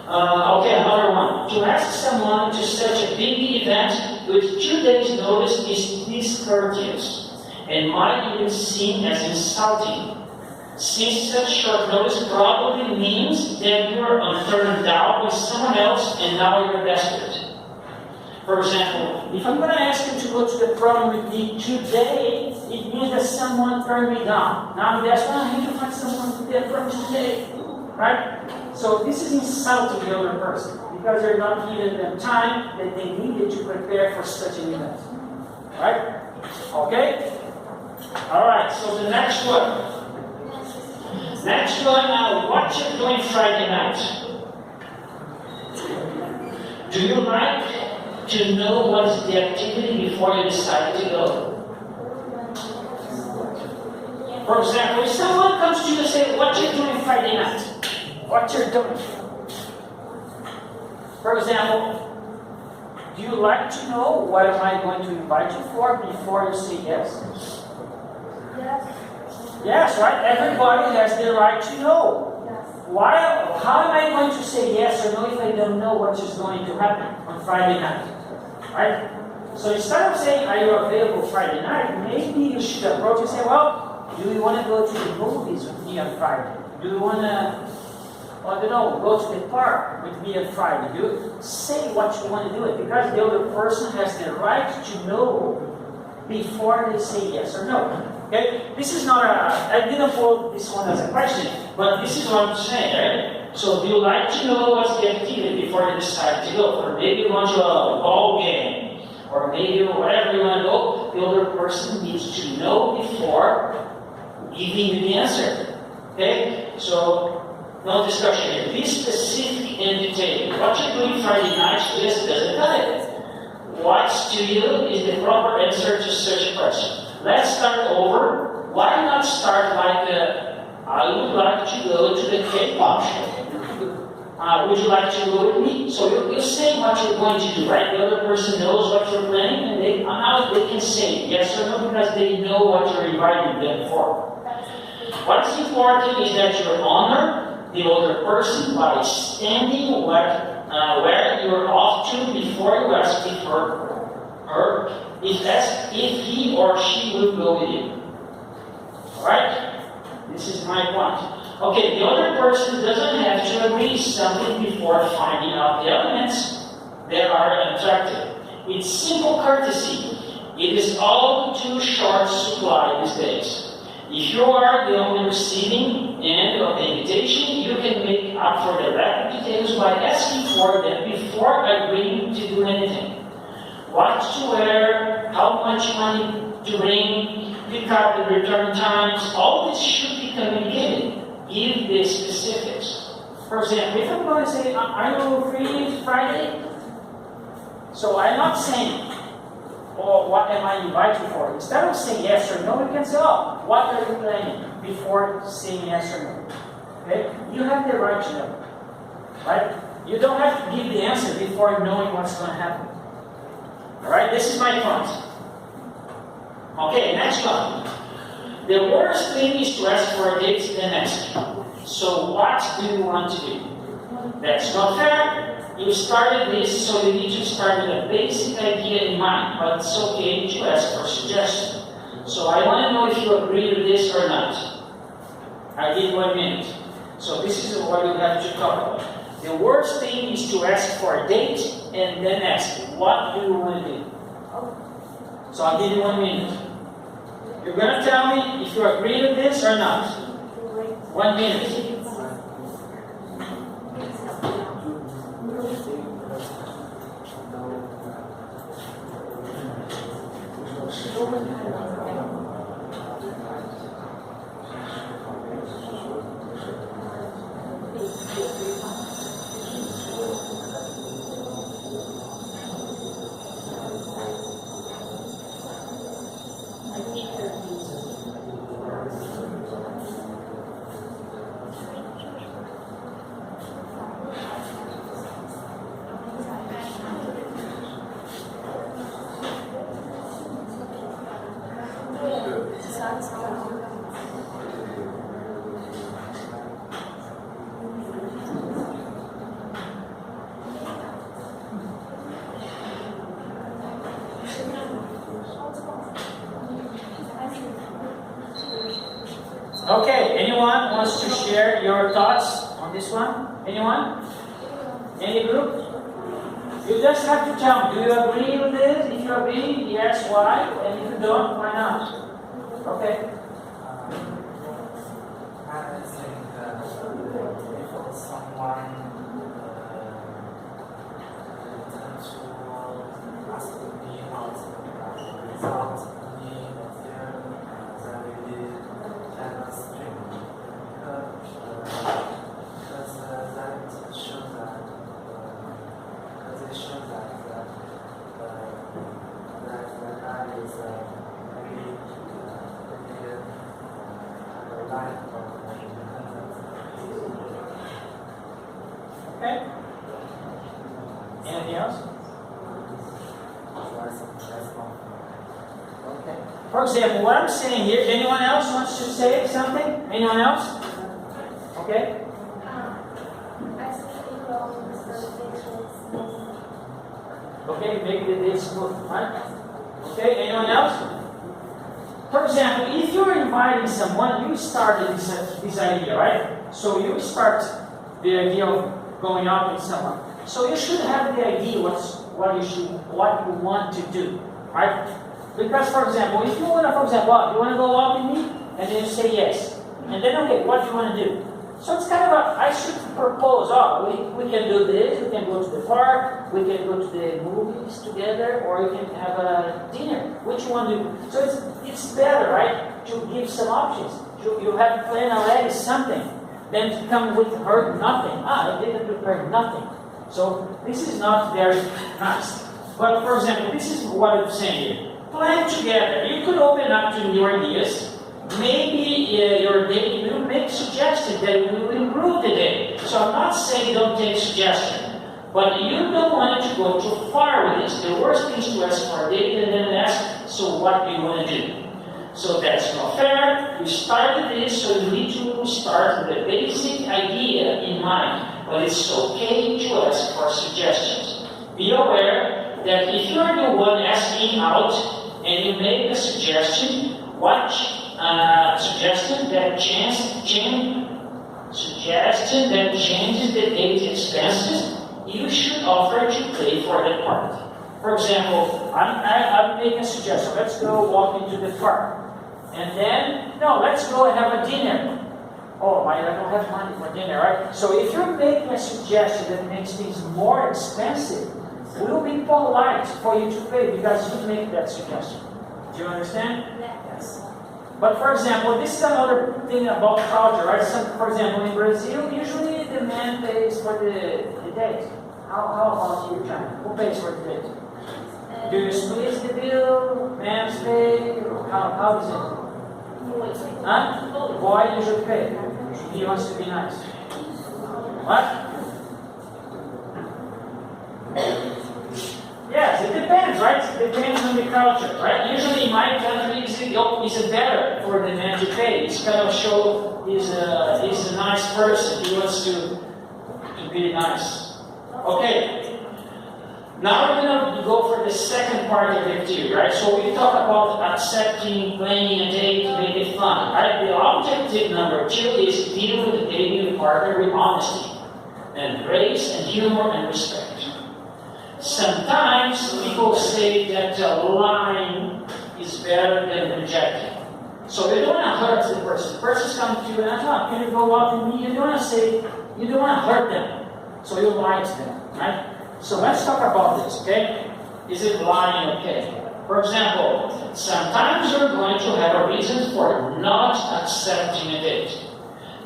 Another one. To ask someone to such a big event with 2 days' notice is discourteous and might even seem as insulting, since such short notice probably means that you are turned down with someone else and now you're desperate. For example, if I'm going to ask you to go to the prom with me today, it means that someone turned me down. Now I'm desperate, I need to find someone to get prom today. Right? So this is insulting the other person because you're not giving them time that they needed to prepare for such an event. Right? Okay? Alright, so the next one. Next one, what you're doing Friday night. Do you like to know what is the activity before you decide to go? For example, if someone comes to you and says, what you're doing Friday night? What you're doing? For example, do you like to know what am I going to invite you for before you say yes? Yes. Yes, right? Everybody has the right to know. Yes. How am I going to say yes or no if I don't know what is going to happen on Friday night? Right? So instead of saying, are you available Friday night, maybe you should approach and say, well, do you want to go to the movies with me on Friday? Do you want to, go to the park with me on Friday? You say what you want to do it because the other person has the right to know before they say yes or no. Okay? This is not I didn't put this one as a question, but this is what I'm saying, right? So do you like to know what's the activity before you decide to go? Or maybe you want to a ball game, or maybe whatever you want to go, the other person needs to know before giving you the answer. Okay? So no discussion here. Be specific and detailed. What you're doing Friday night, this doesn't matter. What to you is the proper answer to such a question. Let's start over. Why not start like, I would like to go to the K-pop show. Would you like to go with me? So you say what you're going to do, right? The other person knows what you're planning, and now they can say yes or no because they know what you're inviting them for. What's important is that you honor the other person by standing where you're off to before you ask if if he or she will go with you. Alright? This is my point. Okay, the other person doesn't have to agree something before finding out the elements that are attractive. It's simple courtesy. It is all too short supply these days. If you are the only receiving end of the invitation, you can make up for the lack of details by asking for them before agreeing to do anything. What to wear, how much money to bring, pick up and return times, all this should be communicated. Give the specifics. For example, if I'm going to say, are you free Friday? So I'm not saying, oh, what am I inviting for? Instead of saying yes or no, you can say, oh, what are you planning before saying yes or no? Okay? You have the right to know. Right? You don't have to give the answer before knowing what's going to happen. Alright, this is my point. Okay, next one. The worst thing is to ask for a date than ask. So what do you want to do? That's not fair. You started this, so you need to start with a basic idea in mind, but it's okay to ask for suggestion. So I want to know if you agree with this or not. I give 1 minute. So this is what you have to talk about. The worst thing is to ask for a date and then ask, what do you want to do? So I'll give you 1 minute. You're going to tell me if you agree with this or not. 1 minute. Okay, anyone wants to share your thoughts on this one? Anyone? Any group? You just have to tell me, do you agree with this? If you agree, yes, why? And if you don't, why not? Okay. I think if someone tends to ask me out without me here, then maybe cannot stream. Because that shows that it shows that that guy is maybe life. Okay. Anything else? Okay. For example, what I'm saying here, anyone else wants to say something? Anyone else? Okay. Okay, make the day smooth, right? Okay, anyone else? For example, if you're inviting someone, you started this idea, right? So you start the idea of going out with someone. So you should have the idea what you want to do, right? Because, for example, if you want to, you want to go out with me, and then you say yes, and then okay, what do you want to do? So it's kind of I should propose. We can do this. We can go to the park. We can go to the movies together, or we can have a dinner. Which one do you? So it's better, right, to give some options. You have planned already something. Then to come with her nothing. I didn't prepare nothing. So this is not very nice. But for example, this is what I'm saying here. Plan together. You could open up to new ideas. Maybe your day will make suggestions that will improve the day. So I'm not saying don't take suggestions. But you don't want to go too far with this. The worst thing is to ask for a date and then ask, so what do you want to do? So that's not fair. You started this, so you need to start with a basic idea in mind. But it's okay to ask for suggestions. Be aware that if you're the one asking out and you make a suggestion, suggestion that changes the date expenses, you should offer to pay for the part. For example, I'm making a suggestion. Let's go walk into the park. And then, no, let's go and have a dinner. Oh, I don't have money for dinner, right? So if you're making a suggestion that makes things more expensive, we'll be polite for you to pay because you make that suggestion. Do you understand? Yes. But for example, this is another thing about culture, right? For example, in Brazil, usually the man pays for the date. How about you, China? Who pays for the date? Do you split the bill? Man's pay? Or how is it? Huh? Boy usually pay. He wants to be nice. What? Yes, it depends, right? It depends on the culture, right? Usually in my country, it's better for the man to pay. It's kind of show he's a nice person. He wants to be nice. Okay. Now we're going to go for the second part of it too, right? So we talk about accepting, planning a date to make it fun, right? The objective number 2 is deal with the dating partner with honesty and grace and humor and respect. Sometimes people say that lying is better than rejecting. So you don't want to hurt the person. The person's coming to you and can you go out with me? You don't want to say, you don't want to hurt them. So you lie to them, right? So let's talk about this, okay? Is it lying okay? For example, sometimes you're going to have a reason for not accepting a date.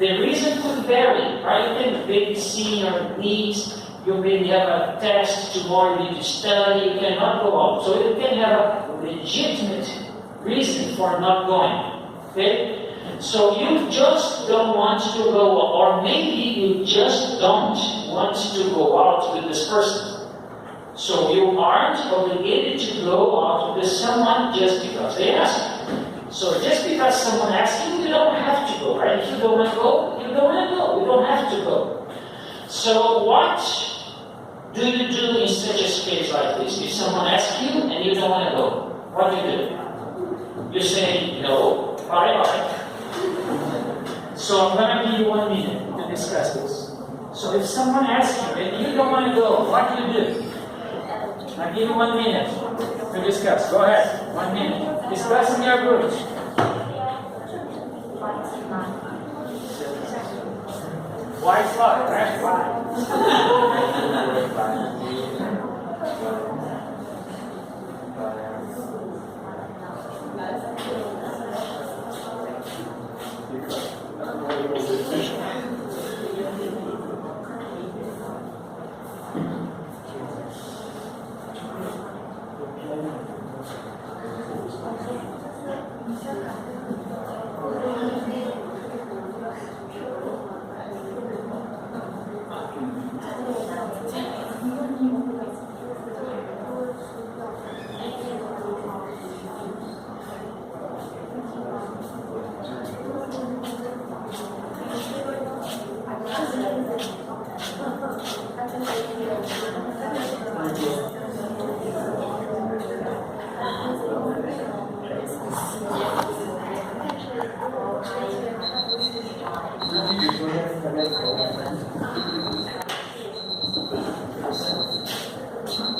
The reason could vary, right? You can babysit your needs. You maybe have a test tomorrow, you need to study, you cannot go out. So you can have a legitimate reason for not going. Okay? So you just don't want to go, or maybe you just don't want to go out with this person. So you aren't obligated to go out with someone just because they ask you. So just because someone asks you, you don't have to go, right? If you don't want to go, you don't want to go. You don't have to go. So what do you do in such a case like this? If someone asks you and you don't want to go, what do you do? You say, no, bye-bye. So I'm going to give you 1 minute to discuss this. So if someone asks you and you don't want to go, what do you do? I'll give you 1 minute to discuss. Go ahead. 1 minute. Discuss in your groups. White lie, right?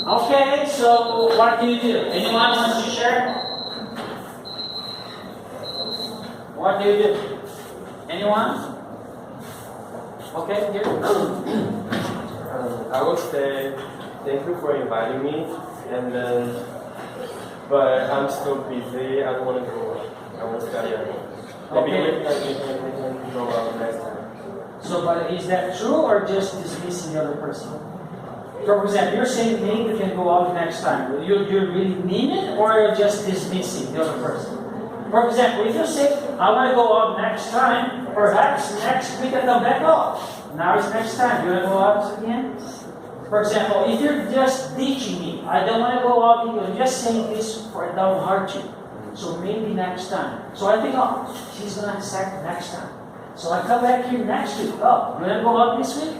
Okay, so what do you do? Anyone wants to share? What do you do? Anyone? Okay, here. I would say thank you for inviting me, and then, but I'm still busy. I don't want to go. I want to study at home. Maybe we can go out next time. So, but is that true or just dismissing the other person? For example, you're saying maybe we can go out next time. You really mean it, or you're just dismissing the other person? For example, if you say, I want to go out next time, perhaps next week I come back out. Now it's next time. You want to go out again? For example, if you're just teaching me, I don't want to go out with you, I'm just saying this for I don't hurt you. So maybe next time. So I think, oh, she's going to accept next time. So I come back here next week. Oh, you want to go out this week?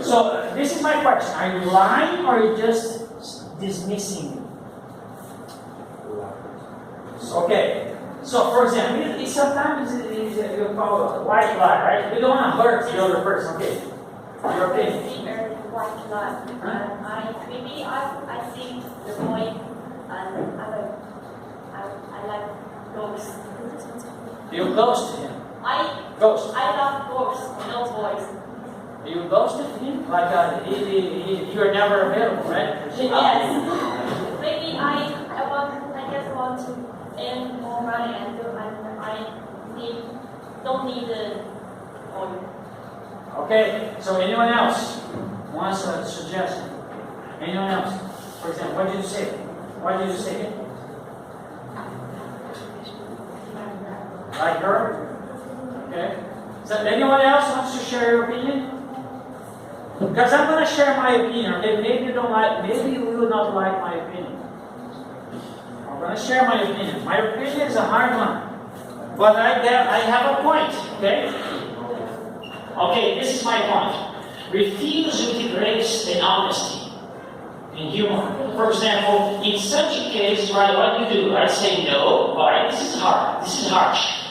So this is my question. Are you lying or are you just dismissing? Okay. So for example, sometimes you call it white lie, right? You don't want to hurt the other person. Okay. Your opinion. White lie. I think the boy and I like dogs. You ghosted him. Ghost. I love dogs, no boys. You ghosted him? Like you're never available, right? Yes. Maybe I just want to earn more money and don't need the oil. Okay, so anyone else wants a suggestion? Anyone else? For example, what did you say? What did you say? Like her? Okay. So anyone else wants to share your opinion? Because I'm going to share my opinion. Okay, maybe you don't like, maybe you will not like my opinion. I'm going to share my opinion. My opinion is a hard one, but I have a point. Okay. Okay, this is my point. Refuse with grace and honesty and humor. For example, in such a case, right, what do you do? I say no. Why? This is hard. This is harsh.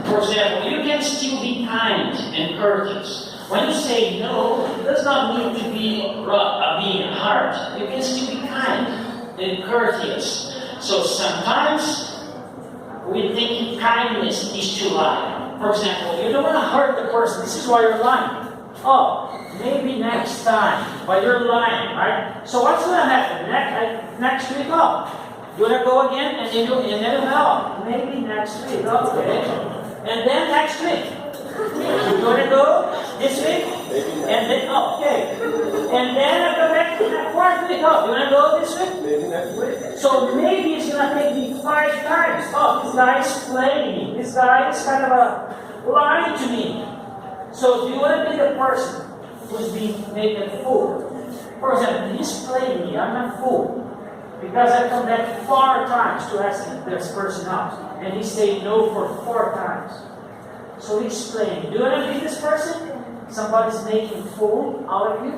For example, you can still be kind and courteous. When you say no, it does not mean to be being hard. You can still be kind and courteous. So sometimes we think kindness is to lie. For example, you don't want to hurt the person. This is why you're lying. Oh, maybe next time, but you're lying, right? So what's going to happen next week? Oh, you want to go again, and then maybe next week, okay. And then next week, you want to go this week? And then, okay. And then I go back to the fourth week. Oh, you want to go this week? Maybe next week. So maybe it's going to take me 5 times. Oh, this guy is playing me. This guy is kind of lying to me. So do you want to be the person who's being made a fool? For example, he's playing me. I'm a fool. Because I come back 4 times to ask this person out. And he say no for 4 times. So he's playing. Do you want to be this person? Somebody's making fool out of you?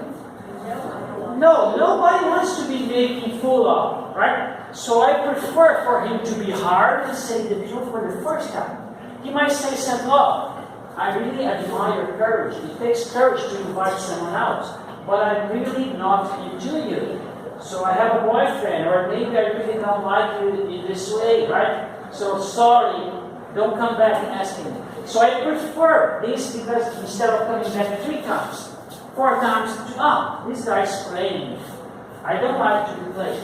No, nobody wants to be making fool of, right? So I prefer for him to be hard and say the truth for the first time. He might say something, oh, I really admire your courage. It takes courage to invite someone else. But I'm really not into you. So I have a boyfriend, or maybe I really don't like you in this way, right? So sorry, don't come back asking me. So I prefer this because instead of coming back 3 times, 4 times, this guy's playing me. I don't like to be played.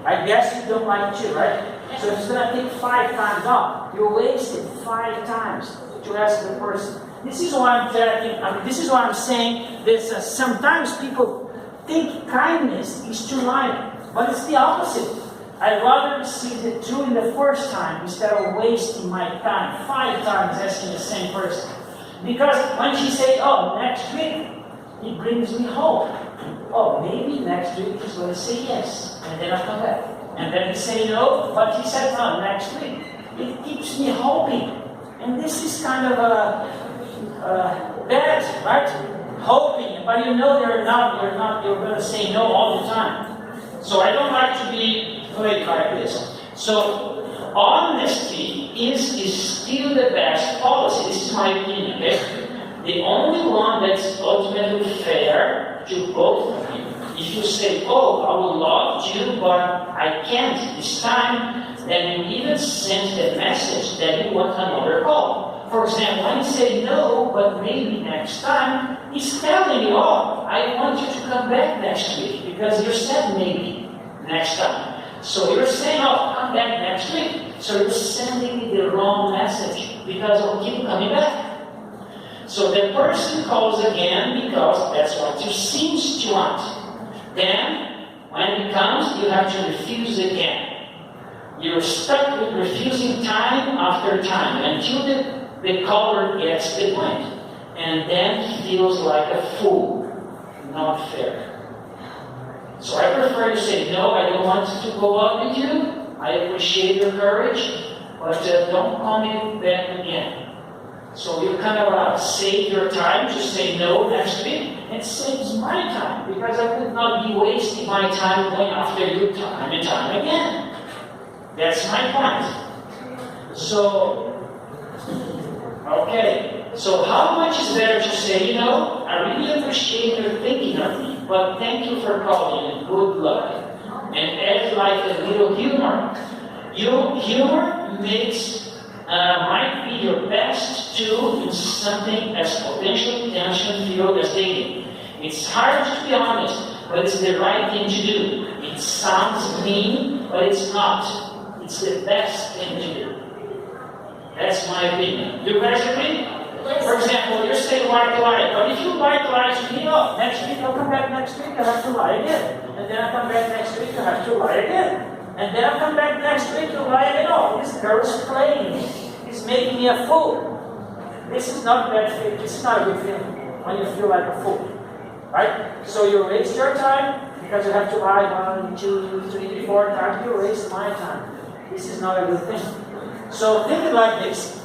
I guess you don't like to, right? So it's going to take 5 times. You wasted 5 times to ask the person. This is why I'm telling. This is why I'm saying this. Sometimes people think kindness is to lie, but it's the opposite. I'd rather receive the truth in the first time instead of wasting my time 5 times asking the same person. Because when she says, oh, next week, it brings me hope. Oh, maybe next week he's going to say yes, and then I come back. And then he say no, but he said no, next week. It keeps me hoping. And this is kind of bad, right? Hoping, but you know you're going to say no all the time. So I don't like to be played like this. So honesty is still the best policy. This is my opinion, okay? The only one that's ultimately fair to both of you. If you say, oh, I would love to, but I can't this time, then you even send the message that you want another call. For example, when you say no, but maybe next time, he's telling you, oh, I want you to come back next week because you said maybe next time. So you're saying, oh, come back next week. So you're sending me the wrong message because I'll keep coming back. So the person calls again because that's what you seem to want. Then, when it comes, you have to refuse again. You're stuck with refusing time after time until the caller gets the point. And then he feels like a fool. Not fair. So I prefer to say, no, I don't want to go out with you. I appreciate your courage, but don't call me back again. So you kind of save your time to say no next week. It saves my time because I could not be wasting my time going after you time and time again. That's my point. So, okay. So how much is better to say, I really appreciate your thinking of me, but thank you for calling and good luck. And add like a little humor. Humor might be your best tool in something as potentially tension-filled as dating. It's hard to be honest, but it's the right thing to do. It sounds mean, but it's not. It's the best thing to do. That's my opinion. Do you guys agree? For example, you're saying lie to lie, but if you lie to lie to me, oh, next week I'll come back next week, I have to lie again. And then I'll come back next week, I have to lie again. And then I'll come back next week to lie again. Oh, this girl is playing me. He's making me a fool. This is not bad feeling. This is not a good feeling when you feel like a fool. Right? So you waste your time because you have to lie 1, 2, 3, 4 times. You waste my time. This is not a good thing. So think it like this.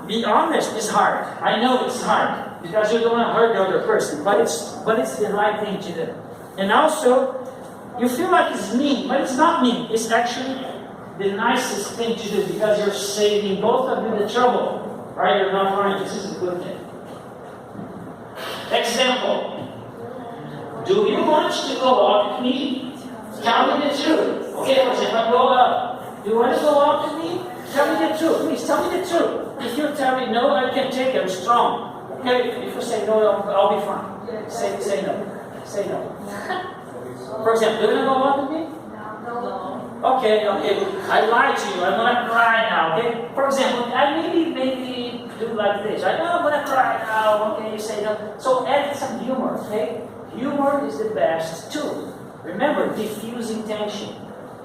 Be honest is hard. I know it's hard because you don't want to hurt the other person, but it's the right thing to do. And also, you feel like it's mean, but it's not mean. It's actually the nicest thing to do because you're saving both of you the trouble. Right? You're not lying. This is a good thing. Example. Do you want to go out with me? Tell me the truth. Okay, for example, I go out. Do you want to go out with me? Tell me the truth. Please, tell me the truth. If you tell me no, I can take it. I'm strong. Okay, if you say no, I'll be fine. Say no. Say no. For example, do you want to go out with me? No. Okay. I lied to you. I'm gonna cry now. Okay. For example, I maybe do like this. Right? Oh, I'm gonna cry now. Okay, you say no. So add some humor. Okay. Humor is the best tool. Remember, diffusing tension.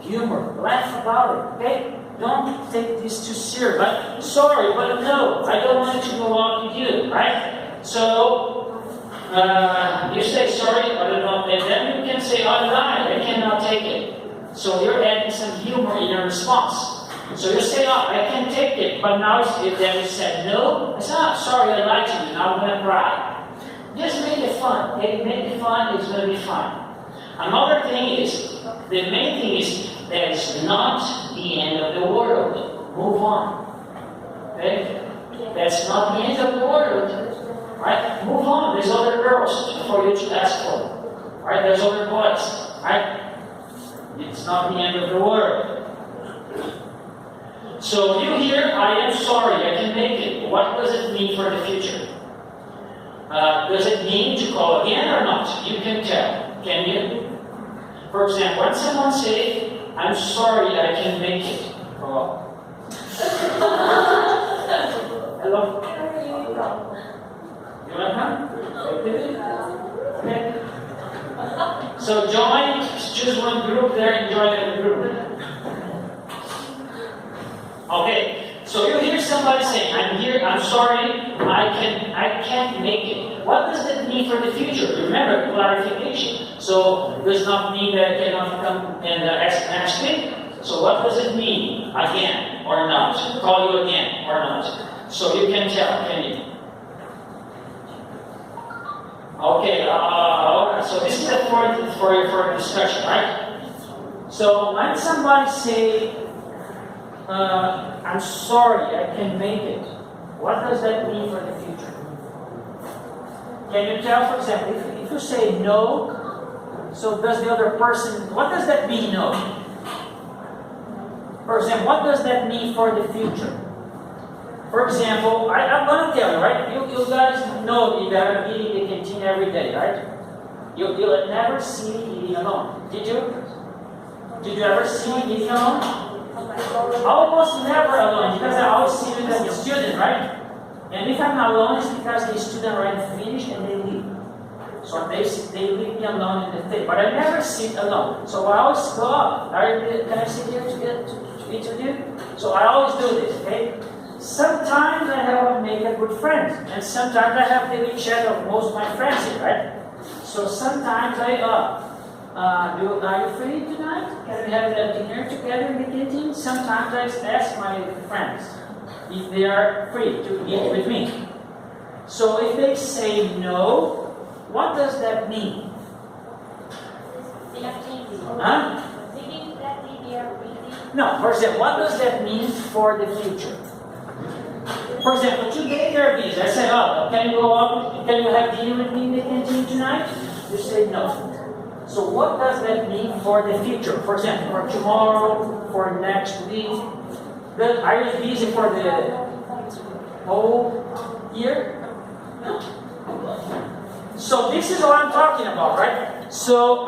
Humor. Laugh about it. Okay. Don't take this too serious. Right? Sorry, but no, I don't want to go out with you. Right? So you say sorry, but no, and then you can say, I lied. I cannot take it. So you're adding some humor in your response. So you say, oh, I can take it, but now if then you said no, I said, oh, sorry, I lied to you, now I'm going to cry. Just make it fun, okay? Make it fun, it's going to be fun. Another thing is, the main thing is, that it's not the end of the world. Move on. Okay? That's not the end of the world. Right? Move on. There's other girls for you to ask for. Right? There's other boys. Right? It's not the end of the world. So you hear, I am sorry, I can make it. What does it mean for the future? Does it mean to call again or not? You can tell. Can you? For example, when someone says, I'm sorry, I can make it. Oh. Hello? You want to come? Okay. So choose one group there and join the group. Okay, so you hear somebody saying, I'm sorry, I can't make it. What does that mean for the future? Remember, clarification. So does not mean that I cannot come and ask next week. So what does it mean? Again or not? Call you again or not? So you can tell, can you? Okay, so this is the point for discussion, right? So when somebody say, I'm sorry, I can make it, what does that mean for the future? Can you tell, for example, if you say no, so does the other person, what does that mean, no? For example, what does that mean for the future? For example, I'm going to tell you, right? You guys know you got to eat in the canteen every day, right? You'll never see me eating alone. Did you? Did you ever see me eating alone? Almost never alone, because I always see you as a student, right? And if I'm alone, it's because the student already finished and they leave. So they leave me alone in the thing. But I never sit alone. So I always go up. Can I sit here to eat with you? So I always do this, okay? Sometimes I have make a good friend, and sometimes I have the WeChat of most of my friends here, right? So sometimes are you free tonight? Can we have a dinner together in the canteen? Sometimes I ask my friends if they are free to eat with me. So if they say no, what does that mean? Huh? No, for example, what does that mean for the future? For example, today they're busy. I said, oh, can you go out? Can you have dinner with me in the canteen tonight? You say no. So what does that mean for the future? For example, for tomorrow, for next week. Are you busy for the whole year? No. So this is what I'm talking about, right? So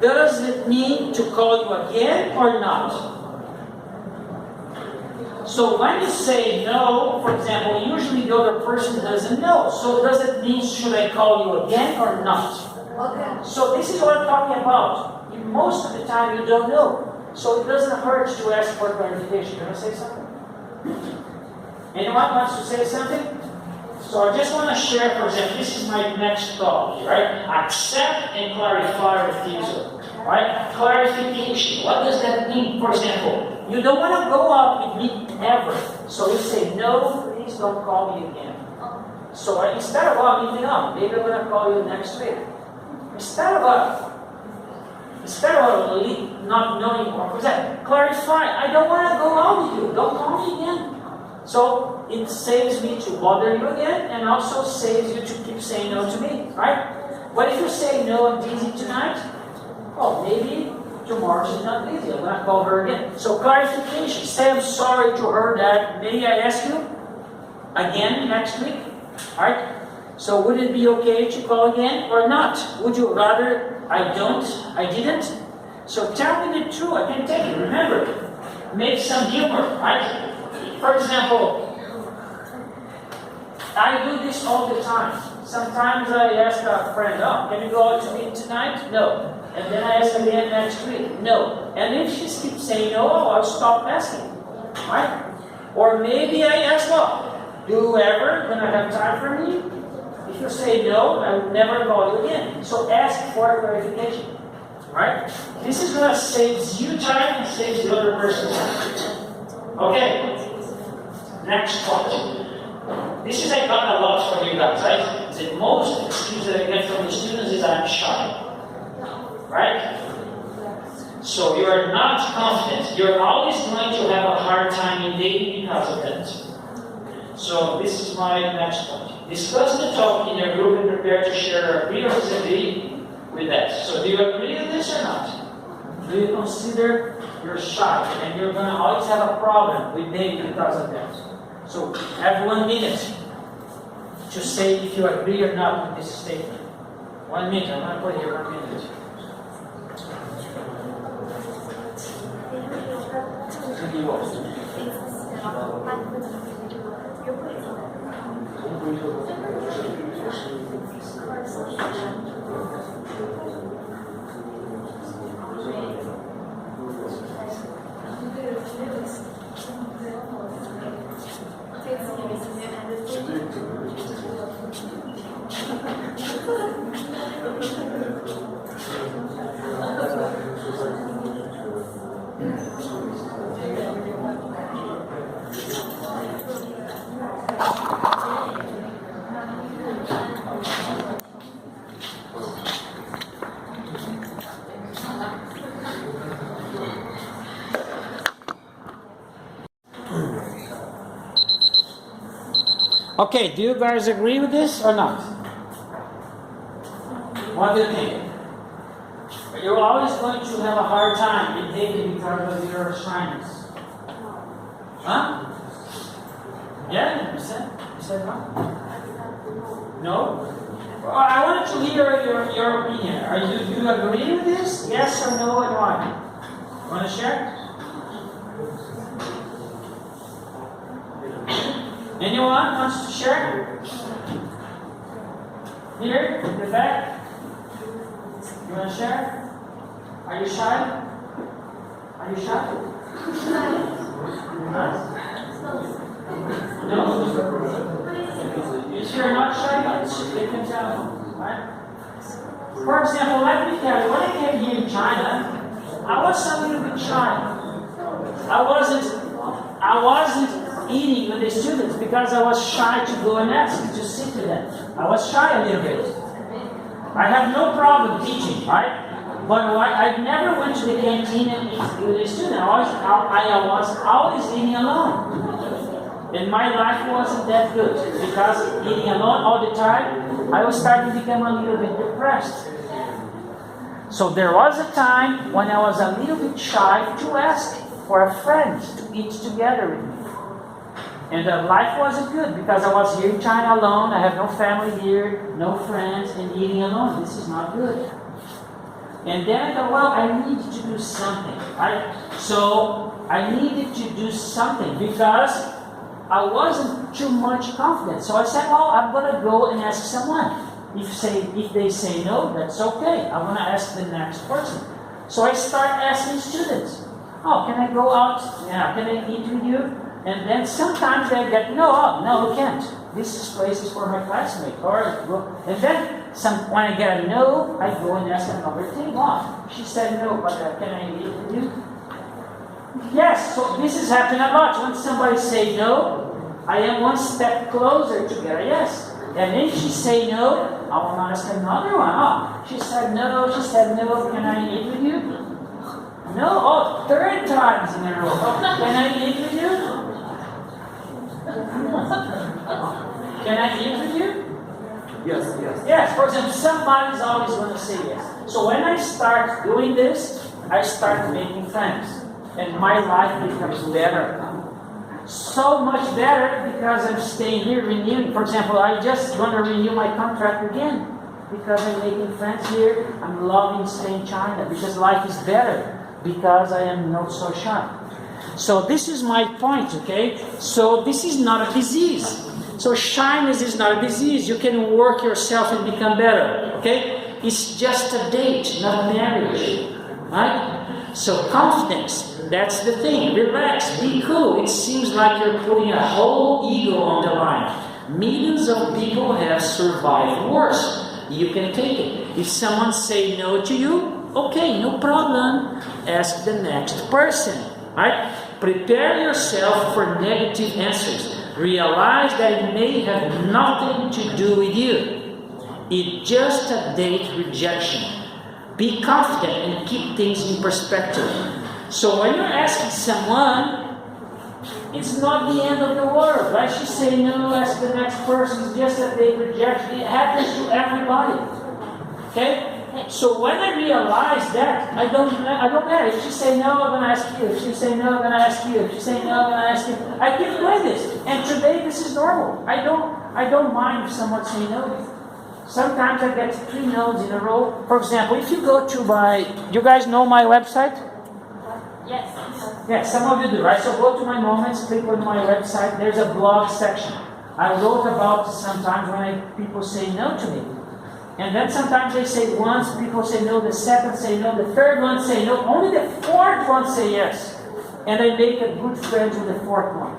does it mean to call you again or not? So when you say no, for example, usually the other person doesn't know. So does it mean should I call you again or not? Okay. So this is what I'm talking about. Most of the time you don't know. So it doesn't hurt to ask for clarification. You want to say something? Anyone wants to say something? So I just want to share, for example, this is my next thought, right? Accept and clarify refusal, right? Clarification. What does that mean? For example, you don't want to go out with me ever. So you say, no, please don't call me again. So instead of meeting up, maybe I'm going to call you next week. Instead of not knowing what was that, clarify, I don't want to go out with you. Don't call me again. So it saves me to bother you again, and also saves you to keep saying no to me, right? But if you say no, I'm busy tonight, well, maybe tomorrow she's not busy. I'm gonna call her again. So clarification. Say I'm sorry to her that may I ask you again next week, right? So would it be okay to call again or not? Would you rather I didn't? So tell me the truth. I can take it. Remember, make some humor, right? For example, I do this all the time. Sometimes I ask a friend, oh, can you go out to meet tonight? No. And then I ask again next week. No. And if she keeps saying no, I'll stop asking. Right? Or maybe I ask, well, do you ever gonna have time for me? If you say no, I will never call you again. So ask for clarification. Right? This is gonna save you time and saves the other person time. Okay. Next part. This is I got a lot from you guys, right? The most excuse that I get from the students is I'm shy. Right? So you're not confident. You're always going to have a hard time in dating because of that. So this is my next point. Discuss the topic in your group and prepare to share agree or disagree with that. So do you agree with this or not? Do you consider you're shy and you're going to always have a problem with dating because of that? So have 1 minute to say if you agree or not with this statement. 1 minute. I'm going to put here 1 minute. Okay, do you guys agree with this or not? What do you think? You're always going to have a hard time in dating because of your shyness. Huh? Yeah, you said no? No? Well, I wanted to hear your opinion. Do you agree with this? Yes or no, and why? Want to share? Anyone wants to share? Here, in the back. You want to share? Are you shy? Are you shy? No? If you're not shy, they can tell. Right? For example, let me tell you, when I came here in China, I was a little bit shy. I wasn't eating with the students because I was shy to go and ask to sit with them. I was shy a little bit. I have no problem teaching, right? But I never went to the canteen and eat with a student. I was always eating alone. And my life wasn't that good because eating alone all the time, I was starting to become a little bit depressed. So there was a time when I was a little bit shy to ask for a friend to eat together with me. And life wasn't good because I was here in China alone. I have no family here, no friends, and eating alone. This is not good. And then I thought, well, I need to do something, right? So I needed to do something because I wasn't too much confident. So I said, well, I'm gonna go and ask someone. If they say no, that's okay. I'm gonna ask the next person. So I start asking students, oh, can I go out? Yeah, can I eat with you? And then sometimes they get, no, we can't. This place is for my classmate. And then when I get a no, I go and ask another thing. Oh, she said no, but can I eat with you? Yes, so this is happening a lot. When somebody say no, I am one step closer to get a yes. And then she say no, I want to ask another one. Oh, she said no, can I eat with you? No, third times in a row. Can I eat with you? Can I eat with you? Yes. Yes, for example, somebody's always going to say yes. So when I start doing this, I start making friends. And my life becomes better. So much better because I'm staying here renewing. For example, I just want to renew my contract again because I'm making friends here. I'm loving staying in China because life is better because I am not so shy. So this is my point, okay? So this is not a disease. So shyness is not a disease. You can work yourself and become better, okay? It's just a date, not a marriage, right? So confidence, that's the thing. Relax, be cool. It seems like you're putting a whole ego on the line. Millions of people have survived worse. You can take it. If someone say no to you, okay, no problem. Ask the next person, right? Prepare yourself for negative answers. Realize that it may have nothing to do with you. It's just a date rejection. Be confident and keep things in perspective. So when you're asking someone, it's not the end of the world. Right? You say no, ask the next person. It's just a date rejection. It happens to everybody. Okay? So when I realize that, I don't matter. If she say no, I'm gonna ask you. If she say no, I'm gonna ask you. If she say no, I'm gonna ask you. I keep doing this, and today this is normal. I don't mind if someone say no. Sometimes I get 3 no's in a row. For example, if you go to you guys know my website? Yes. Yeah, some of you do, right? So go to my moments, click on my website. There's a blog section. I wrote about sometimes when people say no to me. And then sometimes they say once, people say no, the second say no, the third one say no, only the fourth one say yes. And I make a good friend with the fourth one.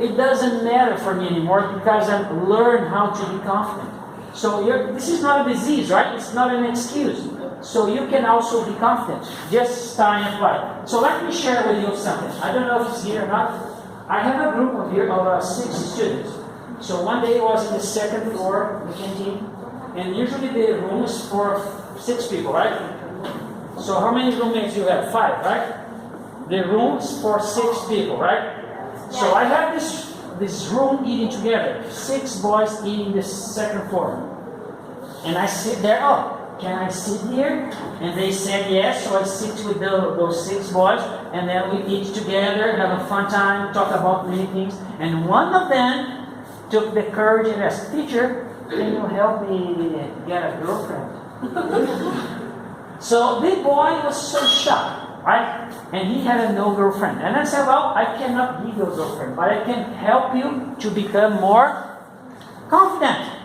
It doesn't matter for me anymore because I've learned how to be confident. So this is not a disease, right? It's not an excuse. So you can also be confident. Just start and apply. So let me share with you something. I don't know if it's here or not. I have a group of 6 students. So one day I was in the 2nd floor of the canteen. And usually the room is for 6 people, right? So how many roommates you have? 5, right? The room is for 6 people, right? So I have this room eating together. 6 boys eating the 2nd floor. And I sit there, can I sit here? And they said yes, so I sit with those 6 boys. And then we eat together, have a fun time, talk about many things. And one of them took the courage and asked, teacher, can you help me get a girlfriend? So the boy was so shocked, right? And he had no girlfriend. And I said, well, I cannot be your girlfriend, but I can help you to become more confident.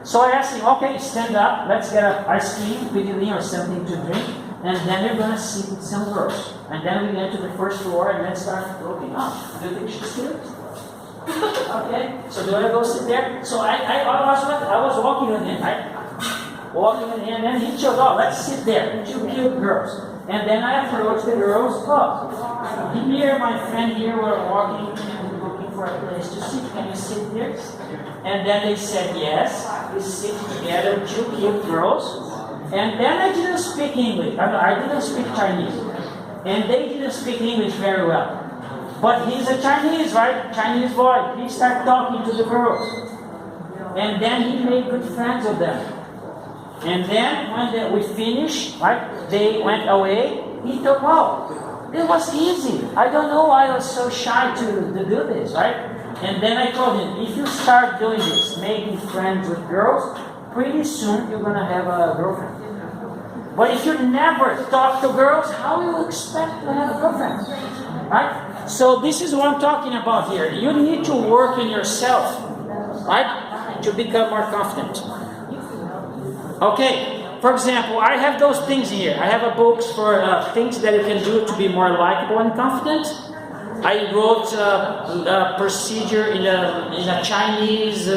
So I asked him, okay, stand up, let's get an ice cream, piddling or something to drink, and then you're going to sit with some girls. And then we went to the 1st floor and then started talking. Do you think she's cute? Okay, so do I go sit there? So I was walking with him, right? Walking with him, and then he chose, let's sit there, 2 cute girls. And then I approached the girls, here, my friend here, we're walking, looking for a place to sit, can you sit here? And then they said yes, we sit together, 2 cute girls. And then I didn't speak English, I didn't speak Chinese. And they didn't speak English very well. But he's a Chinese, right? Chinese boy. He started talking to the girls. And then he made good friends with them. And then when we finished, right, they went away. He thought, it was easy. I don't know why I was so shy to do this, right? And then I told him, if you start doing this, making friends with girls, pretty soon you're going to have a girlfriend. But if you never talk to girls, how do you expect to have a girlfriend? Right? So this is what I'm talking about here. You need to work in yourself, right? To become more confident. Okay. For example, I have those things here. I have a books for things that you can do to be more likable and confident. I wrote a procedure in a Chinese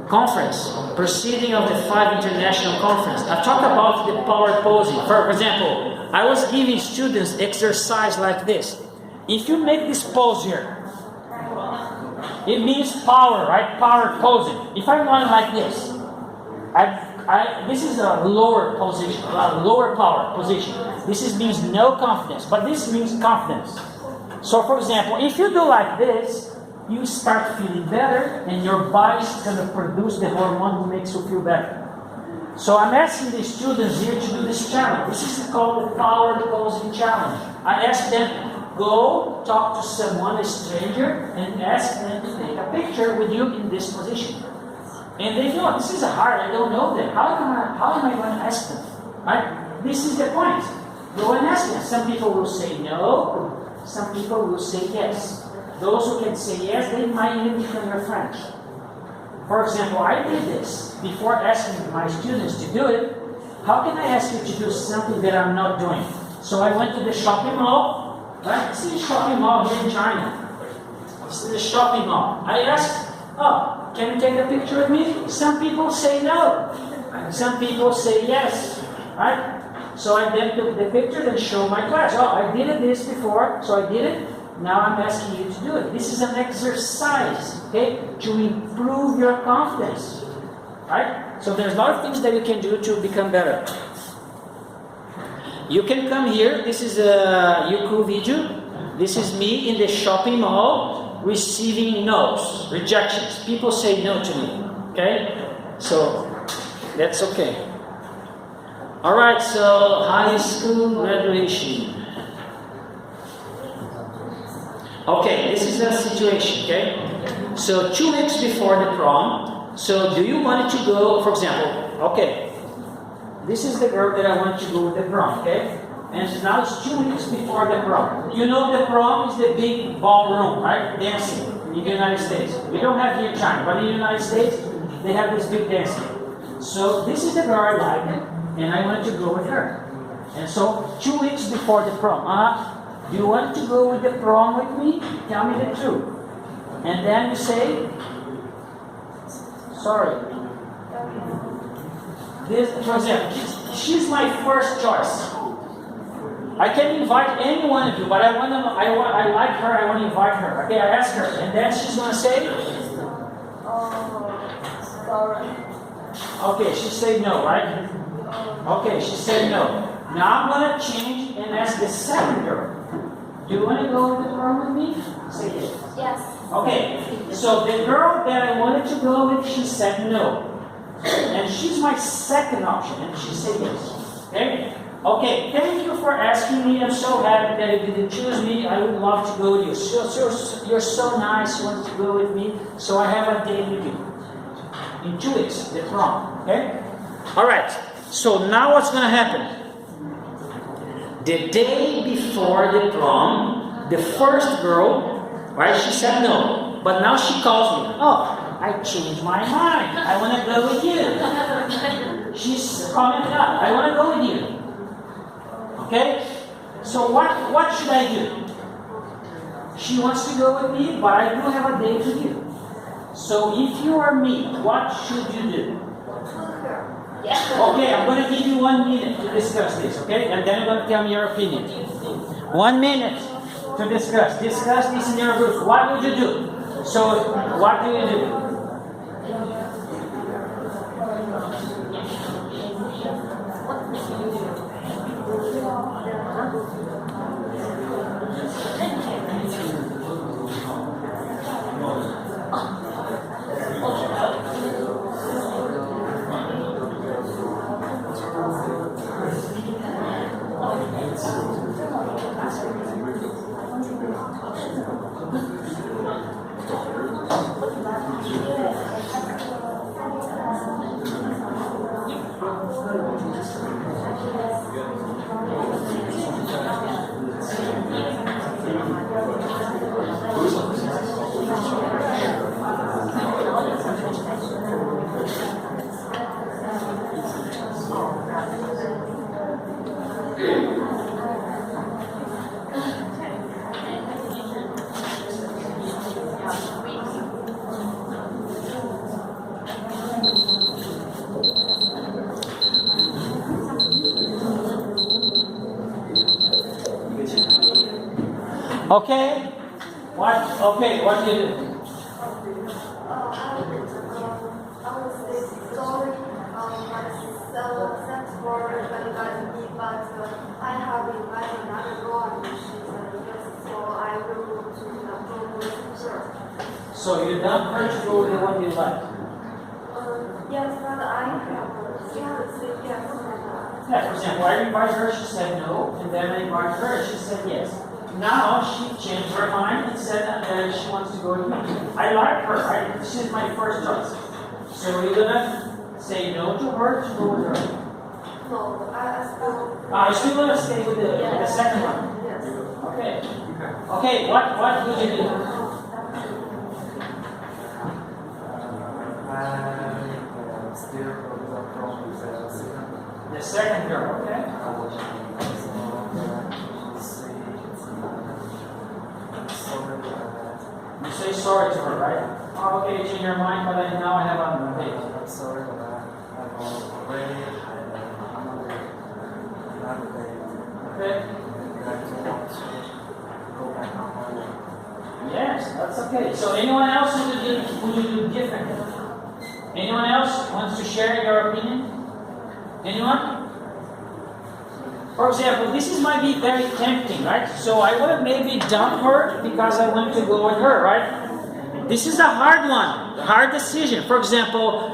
conference, proceeding of the 5 international conference. I talk about the power posing. For example, I was giving students exercise like this. If you make this pose here, it means power, right? Power posing. If I'm going like this, this is a lower position, a lower power position. This means no confidence, but this means confidence. So, for example, if you do like this, you start feeling better, and your body is going to produce the hormone that makes you feel better. So, I'm asking the students here to do this challenge. This is called the power posing challenge. I ask them, go talk to someone, a stranger, and ask them to take a picture with you in this position. And they feel, this is hard, I don't know them. How am I going to ask them? Right? This is the point. Go and ask them. Some people will say no, some people will say yes. Those who can say yes, they might even become your friends. For example, I did this before asking my students to do it. How can I ask you to do something that I'm not doing? So I went to the shopping mall. Right? This is the shopping mall here in China. This is the shopping mall. I asked, can you take a picture with me? Some people say no. Some people say yes. Right? So I then took the picture and showed my class. I did this before, so I did it. Now I'm asking you to do it. This is an exercise, okay, to improve your confidence. Right? So there's a lot of things that you can do to become better. You can come here. This is a Youku video. This is me in the shopping mall receiving no's, rejections. People say no to me. Okay? So that's okay. Alright, so high school graduation. Okay, this is the situation, okay? So 2 weeks before the prom, so do you want to go, for example, okay, this is the girl that I want to go with the prom, okay? And now it's 2 weeks before the prom. You know the prom is the big ballroom, right? Dancing in the United States. We don't have here in China, but in the United States, they have this big dancing. So this is the girl I like, and I want to go with her. And so 2 weeks before the prom, do you want to go with the prom with me? Tell me the truth. And then you say, sorry. This, for example, she's my first choice. I can invite any one of you, but I like her, I want to invite her. Okay, I ask her, and then she's going to say, Sorry. okay, she said no, right? Okay, she said no. Now I'm going to change and ask the second girl. Do you want to go with the prom with me? Say yes. Yes. Okay, so the girl that I wanted to go with, she said no. And she's my second option, and she said yes. Okay? Okay, thank you for asking me. I'm so happy that you didn't choose me. I would love to go with you. You're so nice, you want to go with me. So I have a date with you. In 2 weeks, the prom. Okay? Alright, so now what's going to happen? The day before the prom, the first girl, right, she said no. But now she calls me. I changed my mind. I want to go with you. She's commented up. I want to go with you. Okay? So what should I do? She wants to go with me, but I do have a date with you. So if you are me, what should you do? Okay, I'm going to give you 1 minute to discuss this, okay? And then you're going to tell me your opinion. 1 minute to discuss. Discuss this in your group. What would you do? So, what do you do? Okay? What? Okay, what do you do? I would say sorry, thanks for inviting me, but I have invited another girl and she's yes, so I will go to the proposal. So you don't hurt to go with the one you like? Yes, but I have to say yes. Yeah, for example, I invited her, she said no, and then I invited her, she said yes. Now she changed her mind and said that she wants to go with me. I like her, she's my first choice. So you're gonna say no to her to go with her? No, I still. I still gonna stay with the second one. Yes. Okay. Okay, what would you do? I still go with the second. The second girl, okay? You say sorry to her, right? Oh, okay, you change your mind, but now I have another date. I'm sorry, but I've already had another date. Okay? And I don't want to go back on my way. Yes, that's okay. So anyone else who would do differently? Anyone else wants to share your opinion? Anyone? For example, this might be very tempting, right? So I would have maybe dump her because I want to go with her, right? This is a hard one, a hard decision. For example,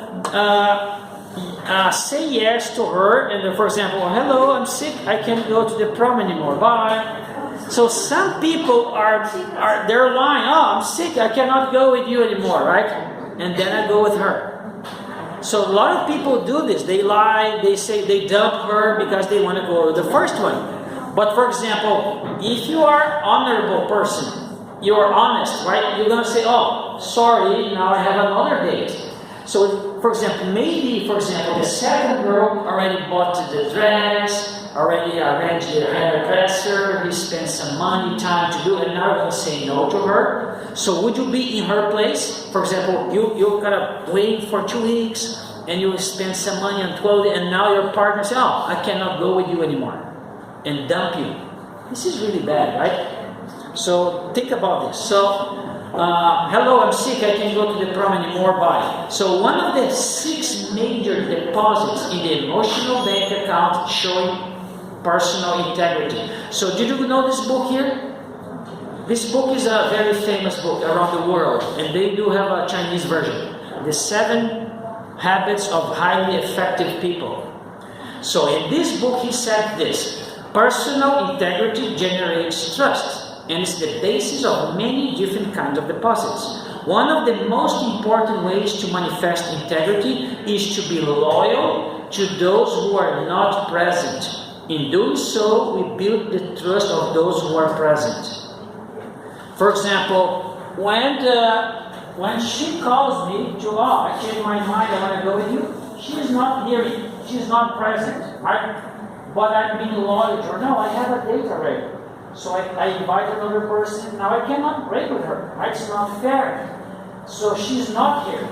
say yes to her, and then, for example, hello, I'm sick, I can't go to the prom anymore, bye. So some people they're lying, oh, I'm sick, I cannot go with you anymore, right? And then I go with her. So a lot of people do this. They lie, they say they dump her because they want to go with the first one. But for example, if you are an honorable person, you are honest, right? You're going to say, oh, sorry, now I have another date. So for example, maybe, the second girl already bought the dress, already arranged the hairdresser, he spent some money, time to do, and now you're going to say no to her. So would you be in her place? For example, you gotta wait for 2 weeks, and you spend some money on clothing, and now your partner says, oh, I cannot go with you anymore, and dump you. This is really bad, right? So think about this. So, hello, I'm sick, I can't go to the prom anymore, bye. So one of the 6 major deposits in the emotional bank account showing personal integrity. So did you know this book here? This book is a very famous book around the world, and they do have a Chinese version. The 7 Habits of Highly Effective People. So in this book he said this: personal integrity generates trust, and is the basis of many different kinds of deposits. One of the most important ways to manifest integrity is to be loyal to those who are not present. In doing so, we build the trust of those who are present. For example, when she calls me to, oh, I changed my mind, I want to go with you, she is not hearing, she is not present, right? But I'm being loyal to her. No, I have a date already. So I invite another person, now I cannot break with her, right? It's not fair. So she's not here,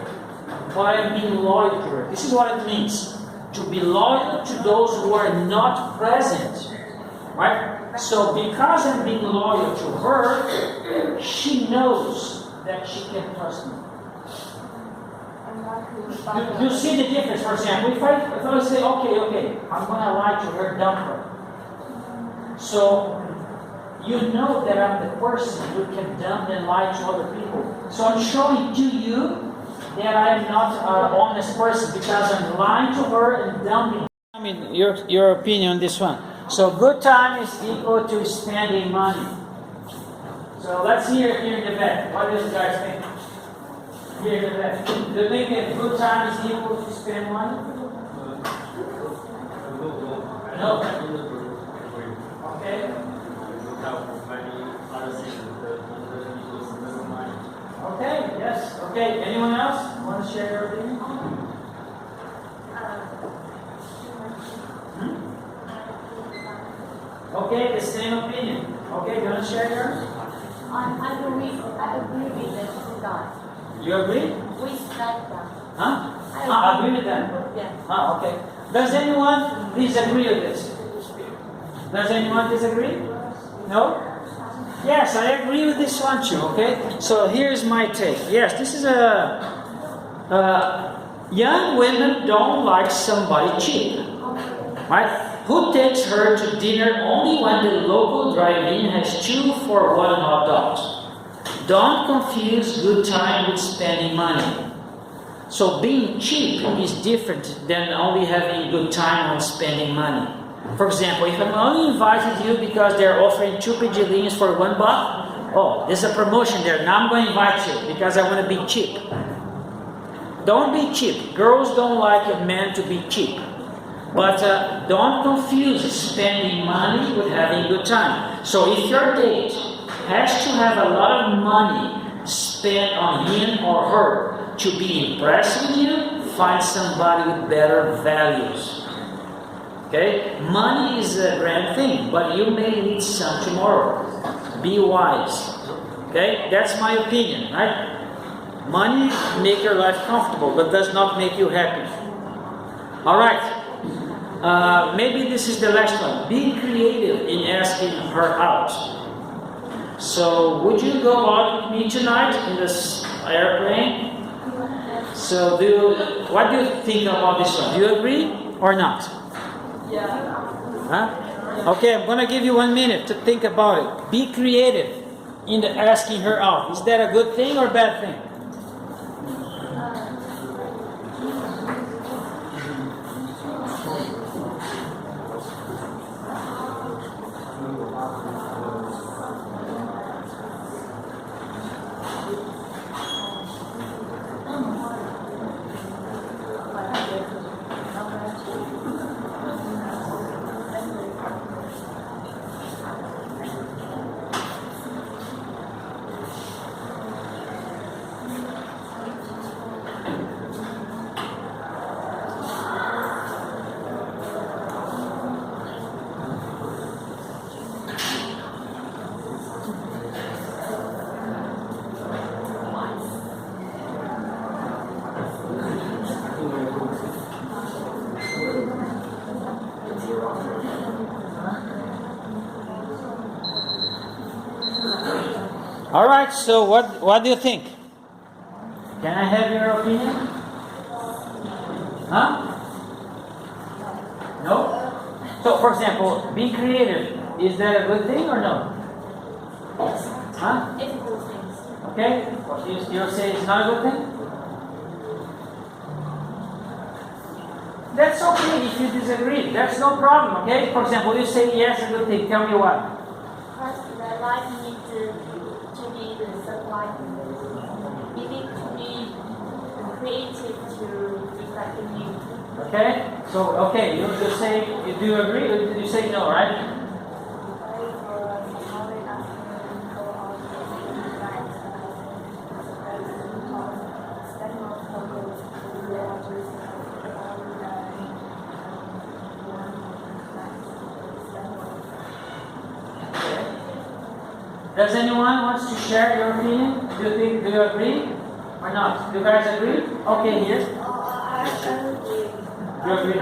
but I'm being loyal to her. This is what it means, to be loyal to those who are not present, right? So because I'm being loyal to her, she knows that she can trust me. You see the difference, for example, if I say, okay, I'm going to lie to her, dump her. So you know that I'm the person who can dump and lie to other people. So I'm showing to you that I'm not an honest person because I'm lying to her and dumping. I mean, your opinion on this one. So good time is equal to spending money. So let's hear here in the back. What do you guys think? Here in the back. Do you think that good time is equal to spend money? No. Okay. Okay, yes. Okay, anyone else want to share your opinion? Okay, the same opinion. Okay, you want to share yours? I agree with that. You agree? With that. Huh? I agree with them. Yeah. Okay. Does anyone disagree with this? Does anyone disagree? No? Yes, I agree with this one too, okay? So here's my take. Yes, this is young women don't like somebody cheap. Right? Who takes her to dinner only when the local drive-in has 2 for 1 hot dogs? Don't confuse good time with spending money. So being cheap is different than only having a good time when spending money. For example, if I'm only invited you because they're offering 2 pigelinhos for $1, oh, there's a promotion there. Now I'm going to invite you because I want to be cheap. Don't be cheap. Girls don't like a man to be cheap. But don't confuse spending money with having a good time. So if your date has to have a lot of money spent on him or her to be impressed with you, find somebody with better values. Okay? Money is a grand thing, but you may need some tomorrow. Be wise. Okay? That's my opinion, right? Money make your life comfortable, but does not make you happy. Alright. Maybe this is the last one. Be creative in asking her out. So, would you go out with me tonight in this airplane? So, what do you think about this one? Do you agree or not? Yeah. Huh? Okay, I'm gonna give you 1 minute to think about it. Be creative in the asking her out. Is that a good thing or bad thing? All right, so what do you think? Can I have your opinion? Huh? No? So, for example, be creative. Is that a good thing or no? Huh? It's good things. Okay? You say it's not a good thing? That's okay if you disagree. That's no problem, okay? For example, you say yes, a good thing. Tell me why. First, the life needs to be the supply. You need to be creative to reflect the need. Okay? So, okay, you say, do you agree or did you say no, right? Does anyone wants to share your opinion? Do you agree or not? Do you guys agree? Okay, here. I agree. You agree?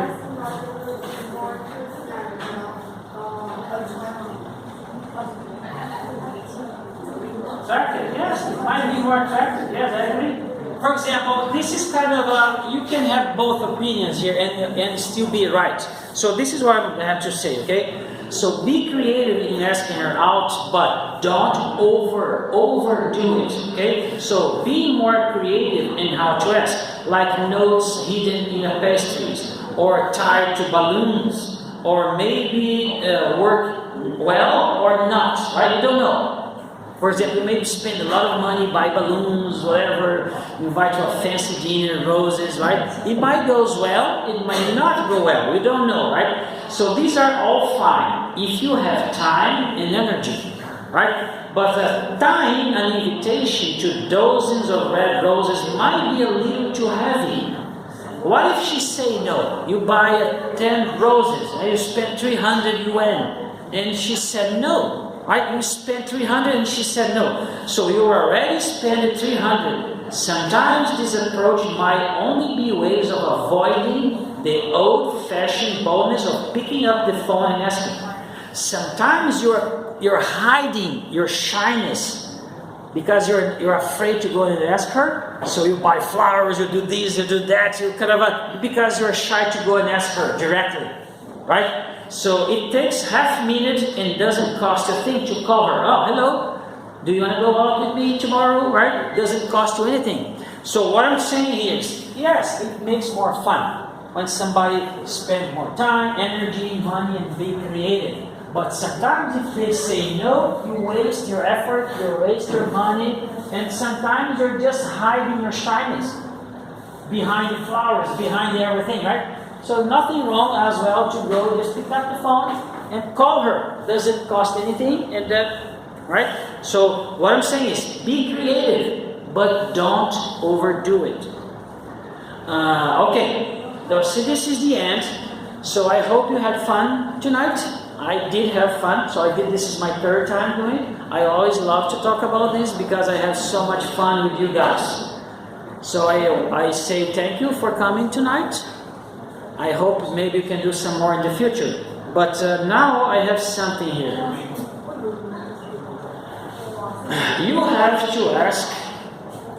Attractive, yes. It might be more attractive. Yes, I agree. For example, this is kind of you can have both opinions here and still be right. So this is what I have to say, okay? So be creative in asking her out, but don't overdo it, okay? So be more creative in how to ask, like notes hidden in a pastries, or tied to balloons, or maybe work well or not, right? You don't know. For example, maybe spend a lot of money, buy balloons, whatever, invite to a fancy dinner, roses, right? It might go well, it might not go well, we don't know, right? So these are all fine if you have time and energy, right? But tying an invitation to dozens of red roses might be a little too heavy. What if she say no? You buy 10 roses and you spend 300 yuan, and she said no. Right? You spent 300 and she said no. So you already spent 300. Sometimes this approach might only be ways of avoiding the old-fashioned boldness of picking up the phone and asking. Sometimes you're hiding your shyness because you're afraid to go and ask her. So you buy flowers, you do this, you do that, you kind of because you're shy to go and ask her directly, right? So it takes half a minute and doesn't cost a thing to call her. Oh, hello. Do you want to go out with me tomorrow? Right? Doesn't cost you anything. So what I'm saying here is, yes, it makes more fun when somebody spends more time, energy, money, and be creative. But sometimes if they say no, you waste your effort, you waste your money, and sometimes you're just hiding your shyness behind the flowers, behind the everything, right? So nothing wrong as well to go just pick up the phone and call her. Doesn't cost anything, and that, right? So what I'm saying is, be creative, but don't overdo it. Okay, so this is the end. So I hope you had fun tonight. I did have fun. So this is my third time doing it. I always love to talk about this because I have so much fun with you guys. So I say thank you for coming tonight. I hope maybe you can do some more in the future. But now I have something here. You have to ask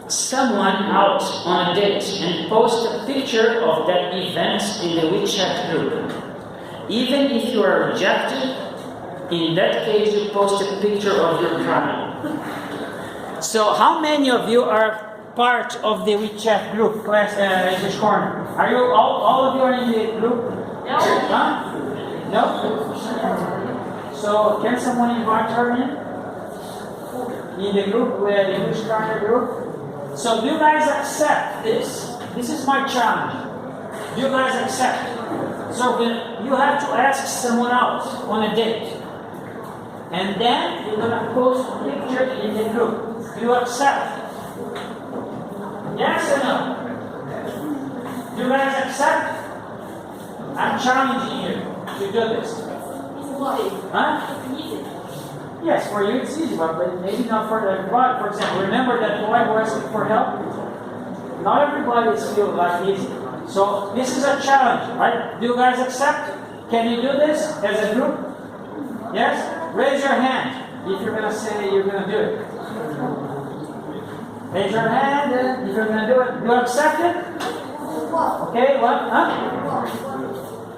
someone out on a date and post a picture of that event in the WeChat group. Even if you are rejected, in that case you post a picture of your crime. So how many of you are part of the WeChat group, class English Corner? Are you all of you are in the group? No. Huh? No? So can someone invite her in the group, the English Corner group? So do you guys accept this? This is my challenge. Do you guys accept? So you have to ask someone out on a date. And then you're going to post a picture in the group. Do you accept? Yes or no? Do you guys accept? I'm challenging you to do this. Huh? Yes, for you it's easy, but maybe not for everybody. For example, remember that boy who asked for help? Not everybody feels like easy. So this is a challenge, right? Do you guys accept? Can you do this as a group? Yes? Raise your hand if you're going to say you're going to do it. Raise your hand if you're going to do it. Do you accept it? Okay, what? Huh?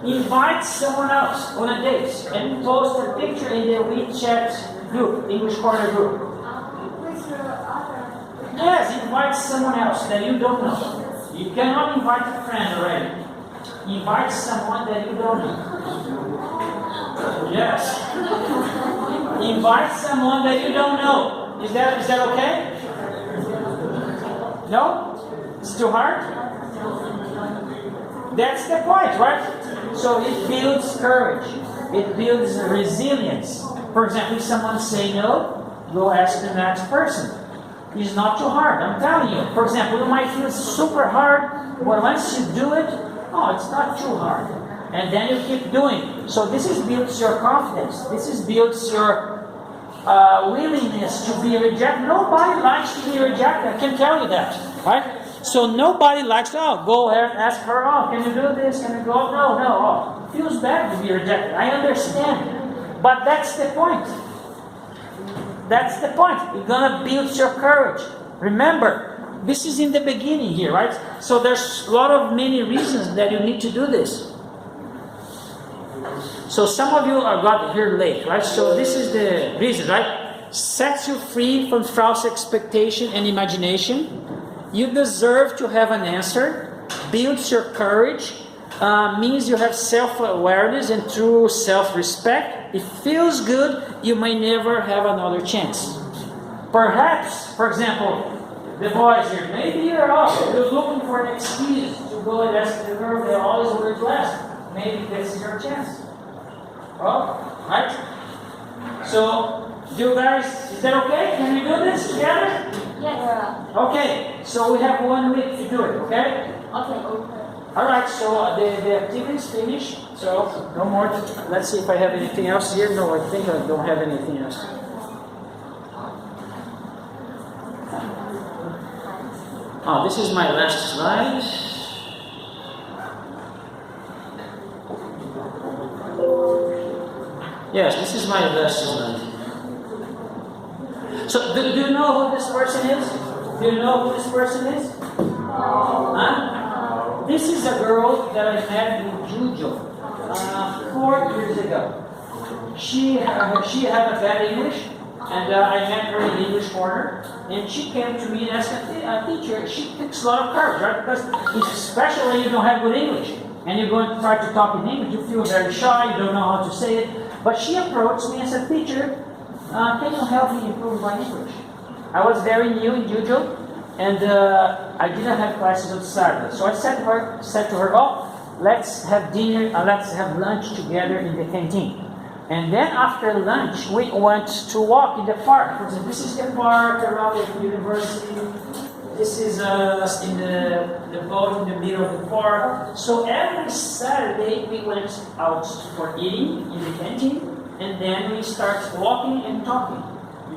Invite someone else on a date and post a picture in the WeChat group, English Corner group. Yes, invite someone else that you don't know. You cannot invite a friend already. Invite someone that you don't know. Yes. Invite someone that you don't know. Is that okay? No? It's too hard? That's the point, right? So it builds courage. It builds resilience. For example, if someone say no, go ask the next person. It's not too hard, I'm telling you. For example, you might feel super hard, but once you do it, it's not too hard. And then you keep doing. So this builds your confidence. This builds your willingness to be rejected. Nobody likes to be rejected, I can tell you that, right? So nobody likes to, go ahead and ask her, can you do this? Can you go? No. It feels bad to be rejected. I understand. But that's the point. That's the point. You're going to build your courage. Remember, this is in the beginning here, right? So there's many reasons that you need to do this. So some of you got here late, right? So this is the reason, right? Sets you free from false expectation and imagination. You deserve to have an answer. Builds your courage. Means you have self-awareness and true self-respect. It feels good. You may never have another chance. Perhaps, for example, the boys here, maybe you're looking for an excuse to go and ask the girl they always wanted to ask. Maybe this is your chance. Right? So, you guys, is that okay? Can we do this together? Yes. Okay, so we have 1 week to do it, okay? Okay. Alright, so the activity is finished, so no more. Let's see if I have anything else here. No, I think I don't have anything else. Oh, this is my last slide. Yes, this is my last slide. So, do you know who this person is? Do you know who this person is? Huh? This is a girl that I met in Zhuzhou 4 years ago. She had a bad English, and I met her in the English corner, and she came to me and asked, teacher, she takes a lot of courage, right? Because especially when you don't have good English, and you're going to try to talk in English, you feel very shy, you don't know how to say it. But she approached me and said, teacher, can you help me improve my English? I was very new in Jiujiang, and I didn't have classes on Saturday. So I said to her, oh, let's have dinner, let's have lunch together in the canteen. And then after lunch, we went to walk in the park. For example, this is the park around the university. This is in the boat in the middle of the park. So every Saturday we went out for eating in the canteen, and then we start walking and talking.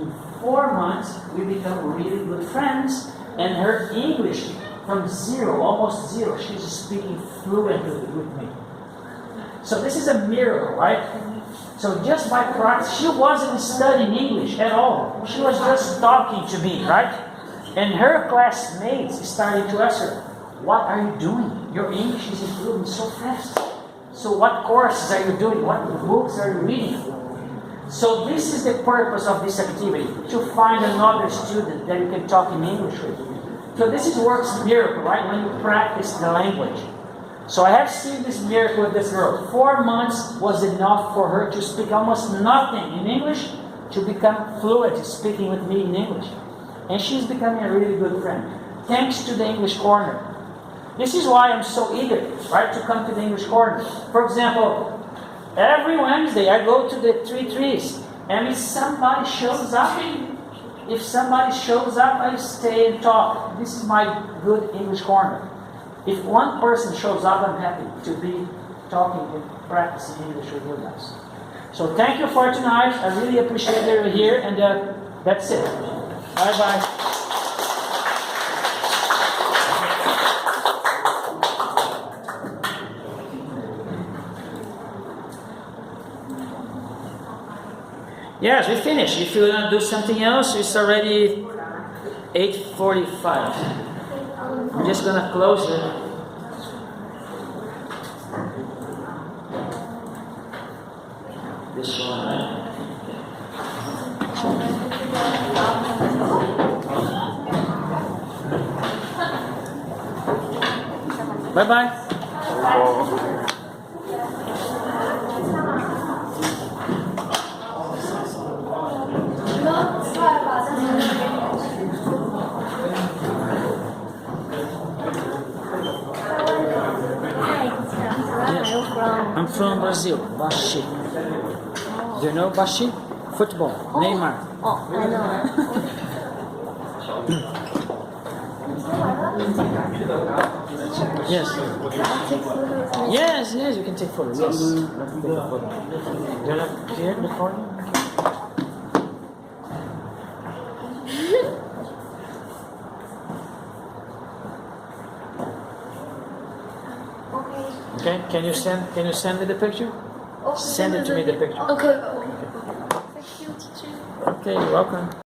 In 4 months, we become really good friends, and her English from zero, almost zero, she's speaking fluently with me. So this is a miracle, right? So just by practice, she wasn't studying English at all. She was just talking to me, right? And her classmates started to ask her, what are you doing? Your English is improving so fast. So what courses are you doing? What books are you reading? So this is the purpose of this activity, to find another student that you can talk in English with. So this is works miracle, right? When you practice the language. So I have seen this miracle with this girl. 4 months was enough for her to speak almost nothing in English to become fluent speaking with me in English. And she's becoming a really good friend. Thanks to the English Corner. This is why I'm so eager, right, to come to the English Corner. For example, every Wednesday I go to the 3 trees, and if somebody shows up, I stay and talk. This is my good English Corner. If one person shows up, I'm happy to be talking and practicing English with you guys. So thank you for tonight. I really appreciate that you're here, and that's it. Bye-bye. Yes, we finished. If you want to do something else, it's already 8:45. I'm just going to close it. This one, right? Bye-bye. I'm from Brazil, Baxi. Do you know Baxi? Football, Neymar. Oh, I know. Yes. Yes, you can take photos. Yes. Do you have here the corner? Okay, can you send me the picture? Send it to me the picture. Okay. Thank you, teacher. Okay, you're welcome.